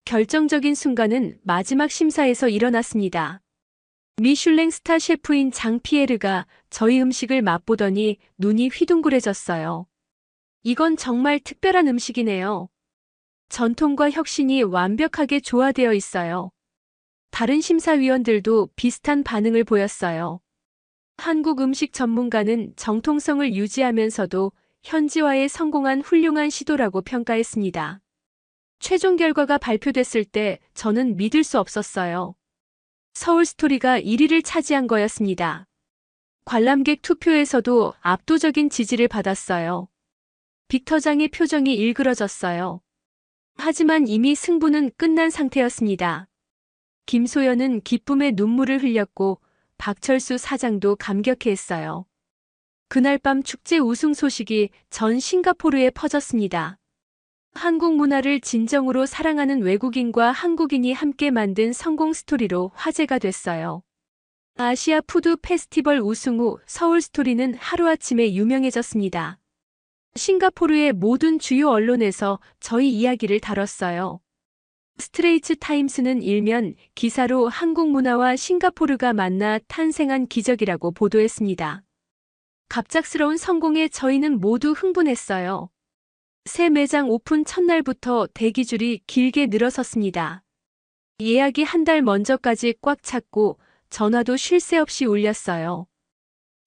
결정적인 순간은 마지막 심사에서 일어났습니다. 미슐랭 스타 셰프인 장 피에르가 저희 음식을 맛보더니 눈이 휘둥그레졌어요. 이건 정말 특별한 음식이네요. 전통과 혁신이 완벽하게 조화되어 있어요. 다른 심사위원들도 비슷한 반응을 보였어요. 한국 음식 전문가는 정통성을 유지하면서도 현지화에 성공한 훌륭한 시도라고 평가했습니다. 최종 결과가 발표됐을 때 저는 믿을 수 없었어요. 서울스토리가 1위를 차지한 거였습니다. 관람객 투표에서도 압도적인 지지를 받았어요. 빅터장의 표정이 일그러졌어요. 하지만 이미 승부는 끝난 상태였습니다. 김소연은 기쁨의 눈물을 흘렸고 박철수 사장도 감격해했어요. 그날 밤 축제 우승 소식이 전 싱가포르에 퍼졌습니다. 한국 문화를 진정으로 사랑하는 외국인과 한국인이 함께 만든 성공 스토리로 화제가 됐어요. 아시아 푸드 페스티벌 우승 후 서울스토리는 하루아침에 유명해졌습니다. 싱가포르의 모든 주요 언론에서 저희 이야기를 다뤘어요. 스트레이트 타임스는 일면 기사로 한국 문화와 싱가포르가 만나 탄생한 기적이라고 보도했습니다. 갑작스러운 성공에 저희는 모두 흥분했어요. 새 매장 오픈 첫날부터 대기줄이 길게 늘어섰습니다. 예약이 한 달 먼저까지 꽉 찼고 전화도 쉴 새 없이 울렸어요.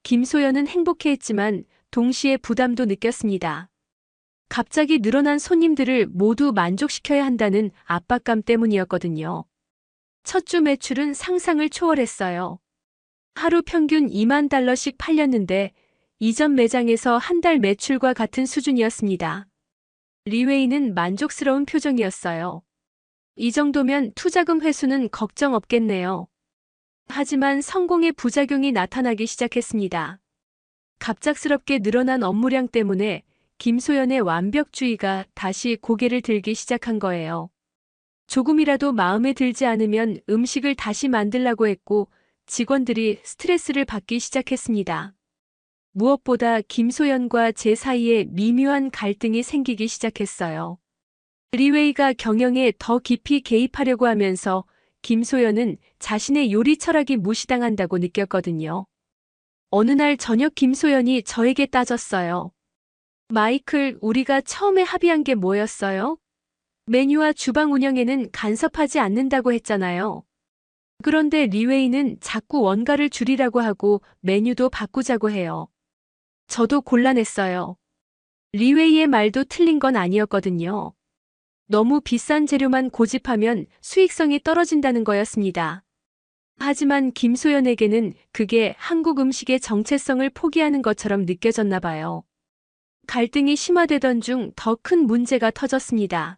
김소연은 행복해했지만 동시에 부담도 느꼈습니다. 갑자기 늘어난 손님들을 모두 만족시켜야 한다는 압박감 때문이었거든요. 첫 주 매출은 상상을 초월했어요. 하루 평균 2만 달러씩 팔렸는데 이전 매장에서 한 달 매출과 같은 수준이었습니다. 리웨이는 만족스러운 표정이었어요. 이 정도면 투자금 회수는 걱정 없겠네요. 하지만 성공의 부작용이 나타나기 시작했습니다. 갑작스럽게 늘어난 업무량 때문에 김소연의 완벽주의가 다시 고개를 들기 시작한 거예요. 조금이라도 마음에 들지 않으면 음식을 다시 만들라고 했고 직원들이 스트레스를 받기 시작했습니다. 무엇보다 김소연과 제 사이에 미묘한 갈등이 생기기 시작했어요. 리웨이가 경영에 더 깊이 개입하려고 하면서 김소연은 자신의 요리 철학이 무시당한다고 느꼈거든요. 어느 날 저녁 김소연이 저에게 따졌어요. 마이클, 우리가 처음에 합의한 게 뭐였어요? 메뉴와 주방 운영에는 간섭하지 않는다고 했잖아요. 그런데 리웨이는 자꾸 원가를 줄이라고 하고 메뉴도 바꾸자고 해요. 저도 곤란했어요. 리웨이의 말도 틀린 건 아니었거든요. 너무 비싼 재료만 고집하면 수익성이 떨어진다는 거였습니다. 하지만 김소연에게는 그게 한국 음식의 정체성을 포기하는 것처럼 느껴졌나 봐요. 갈등이 심화되던 중 더 큰 문제가 터졌습니다.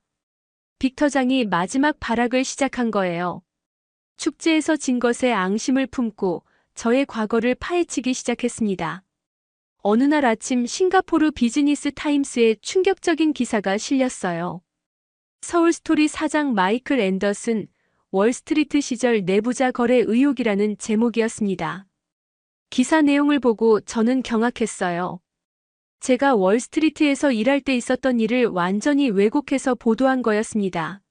빅터장이 마지막 발악을 시작한 거예요. 축제에서 진 것에 앙심을 품고 저의 과거를 파헤치기 시작했습니다. 어느 날 아침 싱가포르 비즈니스 타임스에 충격적인 기사가 실렸어요. 서울스토리 사장 마이클 앤더슨, 월스트리트 시절 내부자 거래 의혹이라는 제목이었습니다. 기사 내용을 보고 저는 경악했어요. 제가 월스트리트에서 일할 때 있었던 일을 완전히 왜곡해서 보도한 거였습니다.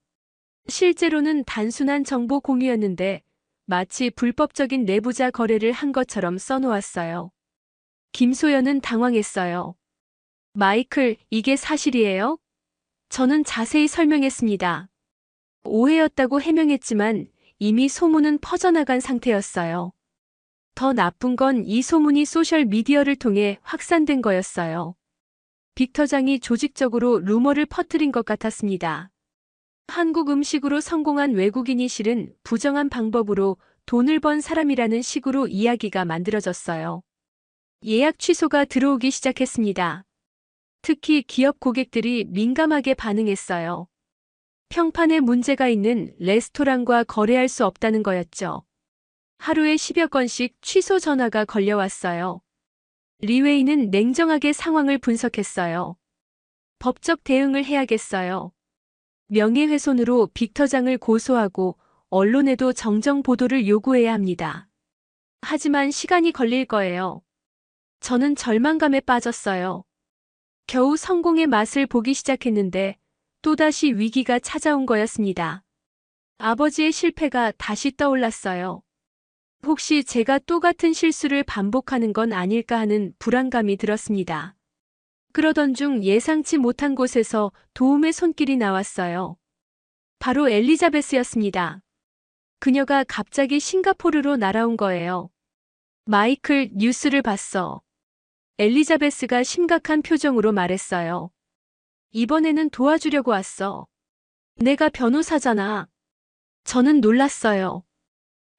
실제로는 단순한 정보 공유였는데 마치 불법적인 내부자 거래를 한 것처럼 써놓았어요. 김소연은 당황했어요. 마이클, 이게 사실이에요? 저는 자세히 설명했습니다. 오해였다고 해명했지만 이미 소문은 퍼져나간 상태였어요. 더 나쁜 건 이 소문이 소셜미디어를 통해 확산된 거였어요. 빅터장이 조직적으로 루머를 퍼뜨린 것 같았습니다. 한국 음식으로 성공한 외국인이 실은 부정한 방법으로 돈을 번 사람이라는 식으로 이야기가 만들어졌어요. 예약 취소가 들어오기 시작했습니다. 특히 기업 고객들이 민감하게 반응했어요. 평판에 문제가 있는 레스토랑과 거래할 수 없다는 거였죠. 하루에 10여 건씩 취소 전화가 걸려왔어요. 리웨이는 냉정하게 상황을 분석했어요. 법적 대응을 해야겠어요. 명예훼손으로 빅터장을 고소하고 언론에도 정정 보도를 요구해야 합니다. 하지만 시간이 걸릴 거예요. 저는 절망감에 빠졌어요. 겨우 성공의 맛을 보기 시작했는데 또다시 위기가 찾아온 거였습니다. 아버지의 실패가 다시 떠올랐어요. 혹시 제가 똑같은 실수를 반복하는 건 아닐까 하는 불안감이 들었습니다. 그러던 중 예상치 못한 곳에서 도움의 손길이 나왔어요. 바로 엘리자베스였습니다. 그녀가 갑자기 싱가포르로 날아온 거예요. 마이클, 뉴스를 봤어. 엘리자베스가 심각한 표정으로 말했어요. 이번에는 도와주려고 왔어. 내가 변호사잖아. 저는 놀랐어요.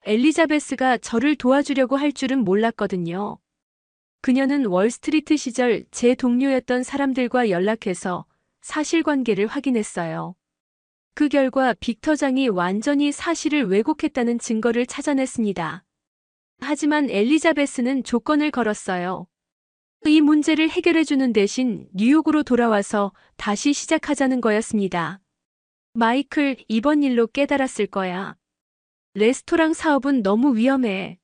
엘리자베스가 저를 도와주려고 할 줄은 몰랐거든요. 그녀는 월스트리트 시절 제 동료였던 사람들과 연락해서 사실관계를 확인했어요. 그 결과 빅터장이 완전히 사실을 왜곡했다는 증거를 찾아냈습니다. 하지만 엘리자베스는 조건을 걸었어요. 이 문제를 해결해주는 대신 뉴욕으로 돌아와서 다시 시작하자는 거였습니다. 마이클, 이번 일로 깨달았을 거야. 레스토랑 사업은 너무 위험해.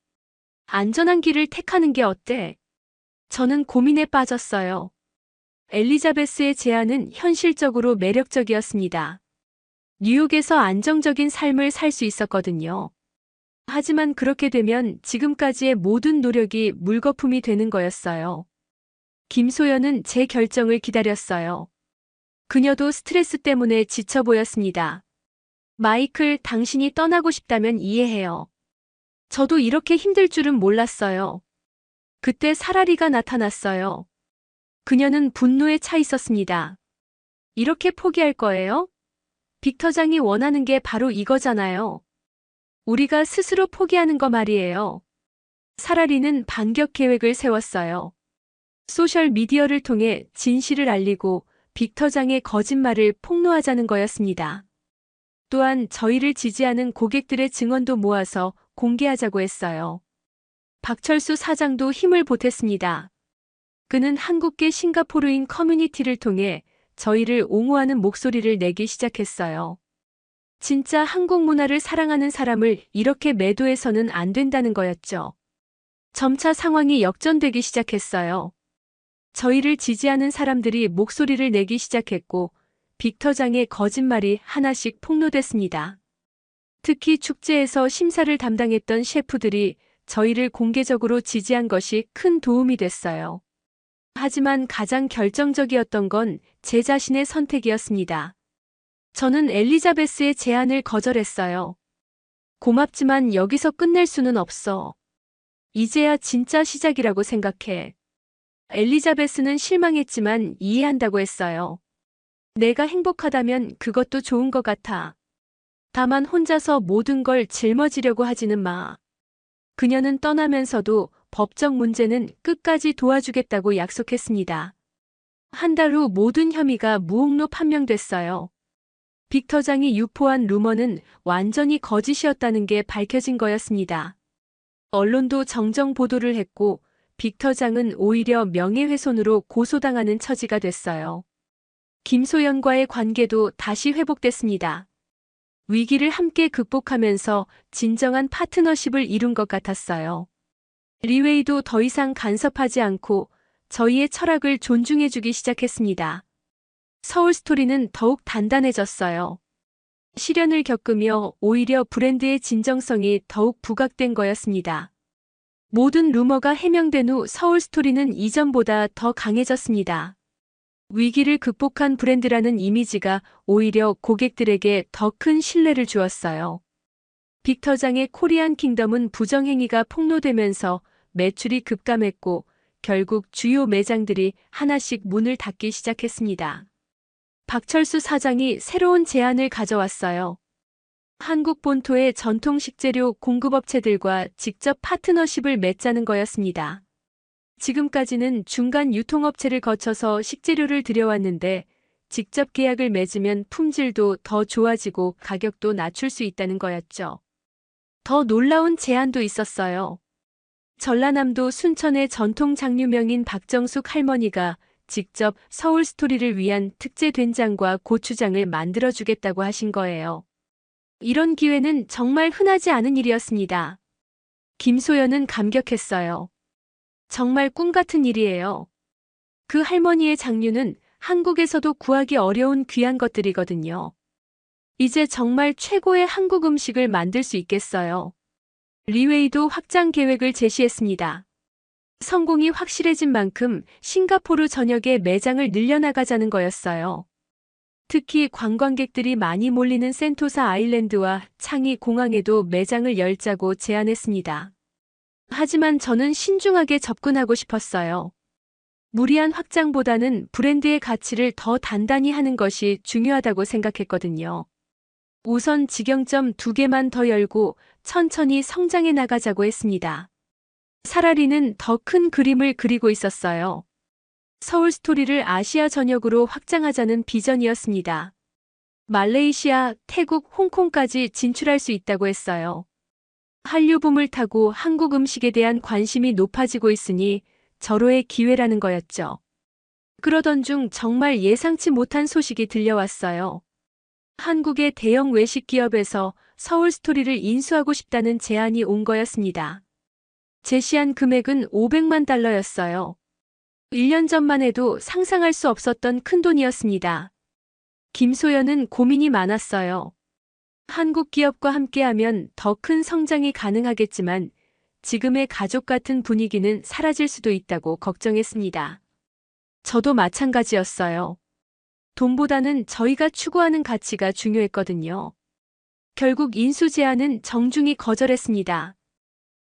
안전한 길을 택하는 게 어때? 저는 고민에 빠졌어요. 엘리자베스의 제안은 현실적으로 매력적이었습니다. 뉴욕에서 안정적인 삶을 살 수 있었거든요. 하지만 그렇게 되면 지금까지의 모든 노력이 물거품이 되는 거였어요. 김소연은 제 결정을 기다렸어요. 그녀도 스트레스 때문에 지쳐 보였습니다. 마이클, 당신이 떠나고 싶다면 이해해요. 저도 이렇게 힘들 줄은 몰랐어요. 그때 사라리가 나타났어요. 그녀는 분노에 차 있었습니다. 이렇게 포기할 거예요? 빅터장이 원하는 게 바로 이거잖아요. 우리가 스스로 포기하는 거 말이에요. 사라리는 반격 계획을 세웠어요. 소셜미디어를 통해 진실을 알리고 빅터장의 거짓말을 폭로하자는 거였습니다. 또한 저희를 지지하는 고객들의 증언도 모아서 공개하자고 했어요. 박철수 사장도 힘을 보탰습니다. 그는 한국계 싱가포르인 커뮤니티를 통해 저희를 옹호하는 목소리를 내기 시작했어요. 진짜 한국 문화를 사랑하는 사람을 이렇게 매도해서는 안 된다는 거였죠. 점차 상황이 역전되기 시작했어요. 저희를 지지하는 사람들이 목소리를 내기 시작했고 빅터장의 거짓말이 하나씩 폭로됐습니다. 특히 축제에서 심사를 담당했던 셰프들이 저희를 공개적으로 지지한 것이 큰 도움이 됐어요. 하지만 가장 결정적이었던 건 제 자신의 선택이었습니다. 저는 엘리자베스의 제안을 거절했어요. 고맙지만 여기서 끝낼 수는 없어. 이제야 진짜 시작이라고 생각해. 엘리자베스는 실망했지만 이해한다고 했어요. 내가 행복하다면 그것도 좋은 것 같아. 다만 혼자서 모든 걸 짊어지려고 하지는 마. 그녀는 떠나면서도 법적 문제는 끝까지 도와주겠다고 약속했습니다. 한 달 후 모든 혐의가 무혹로 판명됐어요. 빅터장이 유포한 루머는 완전히 거짓이었다는 게 밝혀진 거였습니다. 언론도 정정 보도를 했고 빅터장은 오히려 명예훼손으로 고소당하는 처지가 됐어요. 김소연과의 관계도 다시 회복됐습니다. 위기를 함께 극복하면서 진정한 파트너십을 이룬 것 같았어요. 리웨이도 더 이상 간섭하지 않고 저희의 철학을 존중해주기 시작했습니다. 서울스토리는 더욱 단단해졌어요. 시련을 겪으며 오히려 브랜드의 진정성이 더욱 부각된 거였습니다. 모든 루머가 해명된 후 서울스토리는 이전보다 더 강해졌습니다. 위기를 극복한 브랜드라는 이미지가 오히려 고객들에게 더 큰 신뢰를 주었어요. 빅터장의 코리안 킹덤은 부정행위가 폭로되면서 매출이 급감했고 결국 주요 매장들이 하나씩 문을 닫기 시작했습니다. 박철수 사장이 새로운 제안을 가져왔어요. 한국 본토의 전통 식재료 공급업체들과 직접 파트너십을 맺자는 거였습니다. 지금까지는 중간 유통업체를 거쳐서 식재료를 들여왔는데 직접 계약을 맺으면 품질도 더 좋아지고 가격도 낮출 수 있다는 거였죠. 더 놀라운 제안도 있었어요. 전라남도 순천의 전통 장류명인 박정숙 할머니가 직접 서울스토리를 위한 특제 된장과 고추장을 만들어주겠다고 하신 거예요. 이런 기회는 정말 흔하지 않은 일이었습니다. 김소연은 감격했어요. 정말 꿈 같은 일이에요. 그 할머니의 장류는 한국에서도 구하기 어려운 귀한 것들이거든요. 이제 정말 최고의 한국 음식을 만들 수 있겠어요. 리웨이도 확장 계획을 제시했습니다. 성공이 확실해진 만큼 싱가포르 전역에 매장을 늘려나가자는 거였어요. 특히 관광객들이 많이 몰리는 센토사 아일랜드와 창이 공항에도 매장을 열자고 제안했습니다. 하지만 저는 신중하게 접근하고 싶었어요. 무리한 확장보다는 브랜드의 가치를 더 단단히 하는 것이 중요하다고 생각했거든요. 우선 직영점 2개만 더 열고 천천히 성장해 나가자고 했습니다. 사라리는 더 큰 그림을 그리고 있었어요. 서울 스토리를 아시아 전역으로 확장하자는 비전이었습니다. 말레이시아, 태국, 홍콩까지 진출할 수 있다고 했어요. 한류붐을 타고 한국 음식에 대한 관심이 높아지고 있으니 절호의 기회라는 거였죠. 그러던 중 정말 예상치 못한 소식이 들려왔어요. 한국의 대형 외식 기업에서 서울 스토리를 인수하고 싶다는 제안이 온 거였습니다. 제시한 금액은 500만 달러였어요. 1년 전만 해도 상상할 수 없었던 큰돈이었습니다. 김소연은 고민이 많았어요. 한국 기업과 함께하면 더 큰 성장이 가능하겠지만 지금의 가족 같은 분위기는 사라질 수도 있다고 걱정했습니다. 저도 마찬가지였어요. 돈보다는 저희가 추구하는 가치가 중요했거든요. 결국 인수 제안은 정중히 거절했습니다.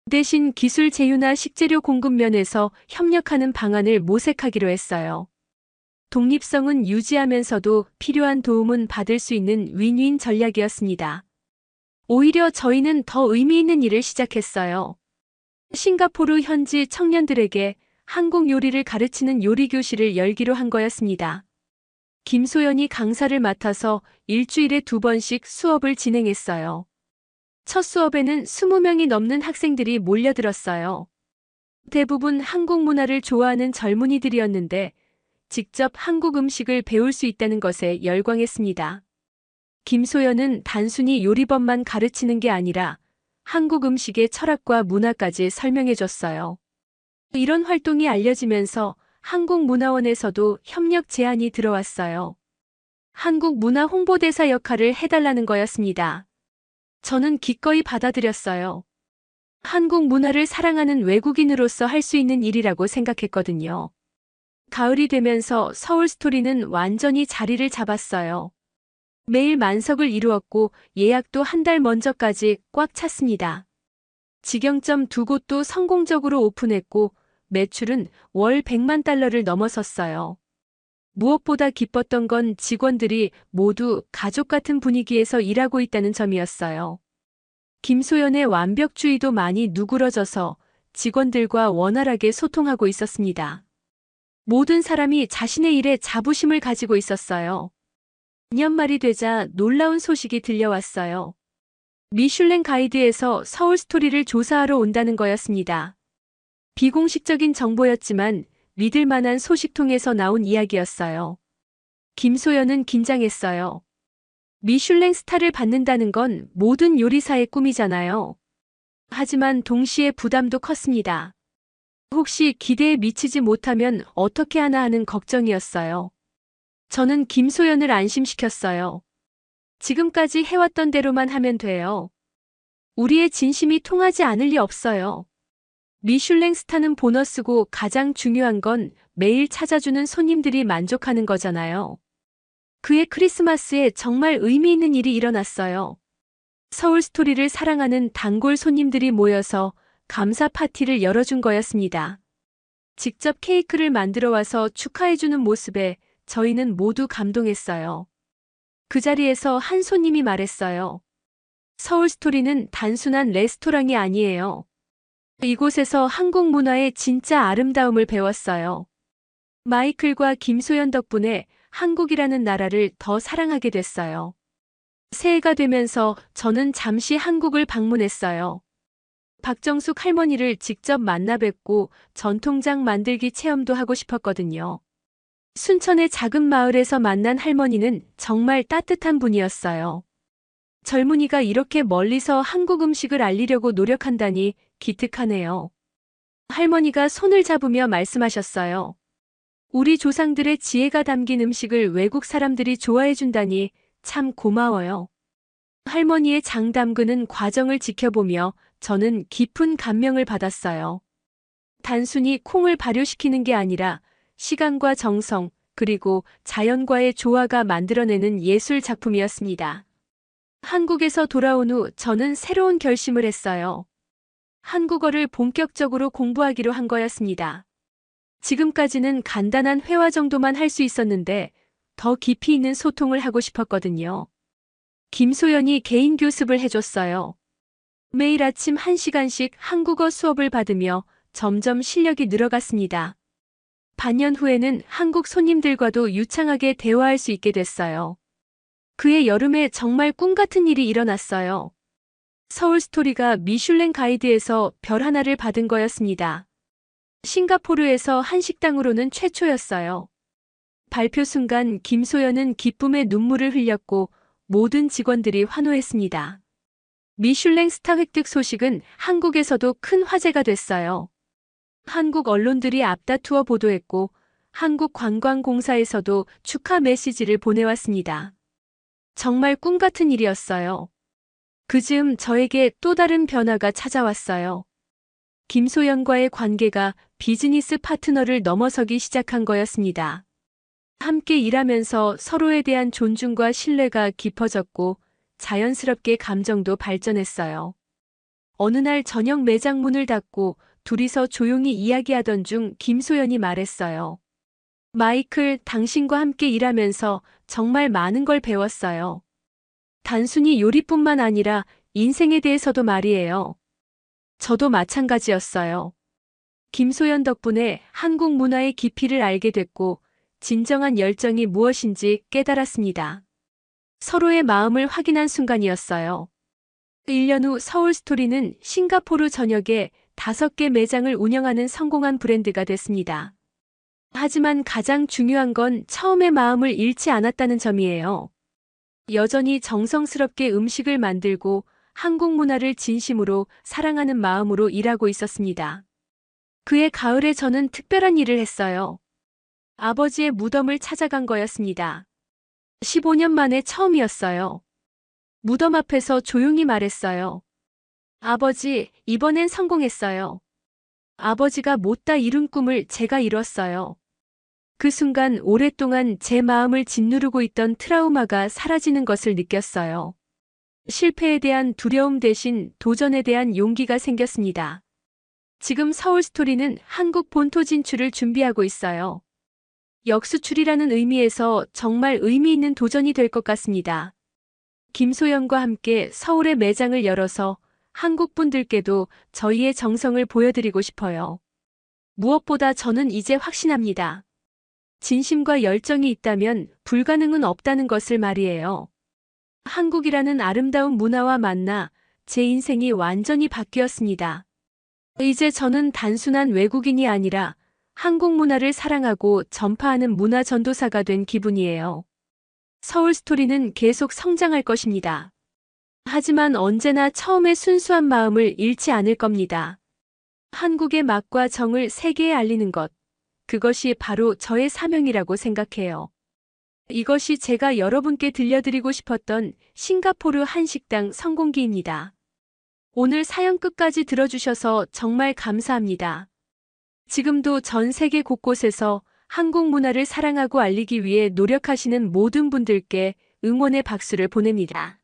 대신 기술 제휴나 식재료 공급 면에서 협력하는 방안을 모색하기로 했어요. 독립성은 유지하면서도 필요한 도움은 받을 수 있는 윈윈 전략이었습니다. 오히려 저희는 더 의미 있는 일을 시작했어요. 싱가포르 현지 청년들에게 한국 요리를 가르치는 요리 교실을 열기로 한 거였습니다. 김소연이 강사를 맡아서 일주일에 2번씩 수업을 진행했어요. 첫 수업에는 20명이 넘는 학생들이 몰려들었어요. 대부분 한국 문화를 좋아하는 젊은이들이었는데 직접 한국 음식을 배울 수 있다는 것에 열광했습니다. 김소연은 단순히 요리법만 가르치는 게 아니라 한국 음식의 철학과 문화까지 설명해줬어요. 이런 활동이 알려지면서 한국문화원에서도 협력 제안이 들어왔어요. 한국 문화 홍보대사 역할을 해달라는 거였습니다. 저는 기꺼이 받아들였어요. 한국 문화를 사랑하는 외국인으로서 할 수 있는 일이라고 생각했거든요. 가을이 되면서 서울 스토리는 완전히 자리를 잡았어요. 매일 만석을 이루었고 예약도 한 달 먼저까지 꽉 찼습니다. 직영점 2곳도 성공적으로 오픈했고 매출은 월 100만 달러를 넘어섰어요. 무엇보다 기뻤던 건 직원들이 모두 가족 같은 분위기에서 일하고 있다는 점이었어요. 김소연의 완벽주의도 많이 누그러져서 직원들과 원활하게 소통하고 있었습니다. 모든 사람이 자신의 일에 자부심을 가지고 있었어요. 2년 말이 되자 놀라운 소식이 들려왔어요. 미슐랭 가이드에서 서울 스토리를 조사하러 온다는 거였습니다. 비공식적인 정보였지만 믿을 만한 소식통에서 나온 이야기였어요. 김소연은 긴장했어요. 미슐랭 스타를 받는다는 건 모든 요리사의 꿈이잖아요. 하지만 동시에 부담도 컸습니다. 혹시 기대에 미치지 못하면 어떻게 하나 하는 걱정이었어요. 저는 김소연을 안심시켰어요. 지금까지 해왔던 대로만 하면 돼요. 우리의 진심이 통하지 않을 리 없어요. 미슐랭 스타는 보너스고 가장 중요한 건 매일 찾아주는 손님들이 만족하는 거잖아요. 그해 크리스마스에 정말 의미 있는 일이 일어났어요. 서울 스토리를 사랑하는 단골 손님들이 모여서 감사 파티를 열어준 거였습니다. 직접 케이크를 만들어 와서 축하해주는 모습에 저희는 모두 감동했어요. 그 자리에서 한 손님이 말했어요. 서울 스토리는 단순한 레스토랑이 아니에요. 이곳에서 한국 문화의 진짜 아름다움을 배웠어요. 마이클과 김소연 덕분에 한국이라는 나라를 더 사랑하게 됐어요. 새해가 되면서 저는 잠시 한국을 방문했어요. 박정숙 할머니를 직접 만나 뵙고 전통장 만들기 체험도 하고 싶었거든요. 순천의 작은 마을에서 만난 할머니는 정말 따뜻한 분이었어요. 젊은이가 이렇게 멀리서 한국 음식을 알리려고 노력한다니 기특하네요. 할머니가 손을 잡으며 말씀하셨어요. 우리 조상들의 지혜가 담긴 음식을 외국 사람들이 좋아해준다니 참 고마워요. 할머니의 장 담그는 과정을 지켜보며 저는 깊은 감명을 받았어요. 단순히 콩을 발효시키는 게 아니라 시간과 정성, 그리고 자연과의 조화가 만들어내는 예술 작품이었습니다. 한국에서 돌아온 후 저는 새로운 결심을 했어요. 한국어를 본격적으로 공부하기로 한 거였습니다. 지금까지는 간단한 회화 정도만 할 수 있었는데 더 깊이 있는 소통을 하고 싶었거든요. 김소연이 개인 교습을 해줬어요. 매일 아침 1시간씩 한국어 수업을 받으며 점점 실력이 늘어갔습니다. 반년 후에는 한국 손님들과도 유창하게 대화할 수 있게 됐어요. 그해 여름에 정말 꿈 같은 일이 일어났어요. 서울스토리가 미슐랭 가이드에서 별 하나를 받은 거였습니다. 싱가포르에서 한식당으로는 최초였어요. 발표 순간 김소연은 기쁨의 눈물을 흘렸고 모든 직원들이 환호했습니다. 미슐랭 스타 획득 소식은 한국에서도 큰 화제가 됐어요. 한국 언론들이 앞다투어 보도했고 한국관광공사에서도 축하 메시지를 보내왔습니다. 정말 꿈 같은 일이었어요. 그즈음 저에게 또 다른 변화가 찾아왔어요. 김소연과의 관계가 비즈니스 파트너를 넘어서기 시작한 거였습니다. 함께 일하면서 서로에 대한 존중과 신뢰가 깊어졌고 자연스럽게 감정도 발전했어요. 어느 날 저녁 매장 문을 닫고 둘이서 조용히 이야기하던 중 김소연이 말했어요. 마이클, 당신과 함께 일하면서 정말 많은 걸 배웠어요. 단순히 요리뿐만 아니라 인생에 대해서도 말이에요. 저도 마찬가지였어요. 김소연 덕분에 한국 문화의 깊이를 알게 됐고 진정한 열정이 무엇인지 깨달았습니다. 서로의 마음을 확인한 순간이었어요. 1년 후 서울스토리는 싱가포르 전역에 5개 매장을 운영하는 성공한 브랜드가 됐습니다. 하지만 가장 중요한 건 처음의 마음을 잃지 않았다는 점이에요. 여전히 정성스럽게 음식을 만들고 한국 문화를 진심으로 사랑하는 마음으로 일하고 있었습니다. 그해 가을에 저는 특별한 일을 했어요. 아버지의 무덤을 찾아간 거였습니다. 15년 만에 처음이었어요. 무덤 앞에서 조용히 말했어요. 아버지, 이번엔 성공했어요. 아버지가 못다 이룬 꿈을 제가 이뤘어요. 그 순간 오랫동안 제 마음을 짓누르고 있던 트라우마가 사라지는 것을 느꼈어요. 실패에 대한 두려움 대신 도전에 대한 용기가 생겼습니다. 지금 서울스토리는 한국 본토 진출을 준비하고 있어요. 역수출이라는 의미에서 정말 의미 있는 도전이 될 것 같습니다. 김소연과 함께 서울에 매장을 열어서 한국 분들께도 저희의 정성을 보여드리고 싶어요. 무엇보다 저는 이제 확신합니다. 진심과 열정이 있다면 불가능은 없다는 것을 말이에요. 한국이라는 아름다운 문화와 만나 제 인생이 완전히 바뀌었습니다. 이제 저는 단순한 외국인이 아니라 한국 문화를 사랑하고 전파하는 문화 전도사가 된 기분이에요. 서울스토리는 계속 성장할 것입니다. 하지만 언제나 처음의 순수한 마음을 잃지 않을 겁니다. 한국의 맛과 정을 세계에 알리는 것, 그것이 바로 저의 사명이라고 생각해요. 이것이 제가 여러분께 들려드리고 싶었던 싱가포르 한식당 성공기입니다. 오늘 사연 끝까지 들어주셔서 정말 감사합니다. 지금도 전 세계 곳곳에서 한국 문화를 사랑하고 알리기 위해 노력하시는 모든 분들께 응원의 박수를 보냅니다.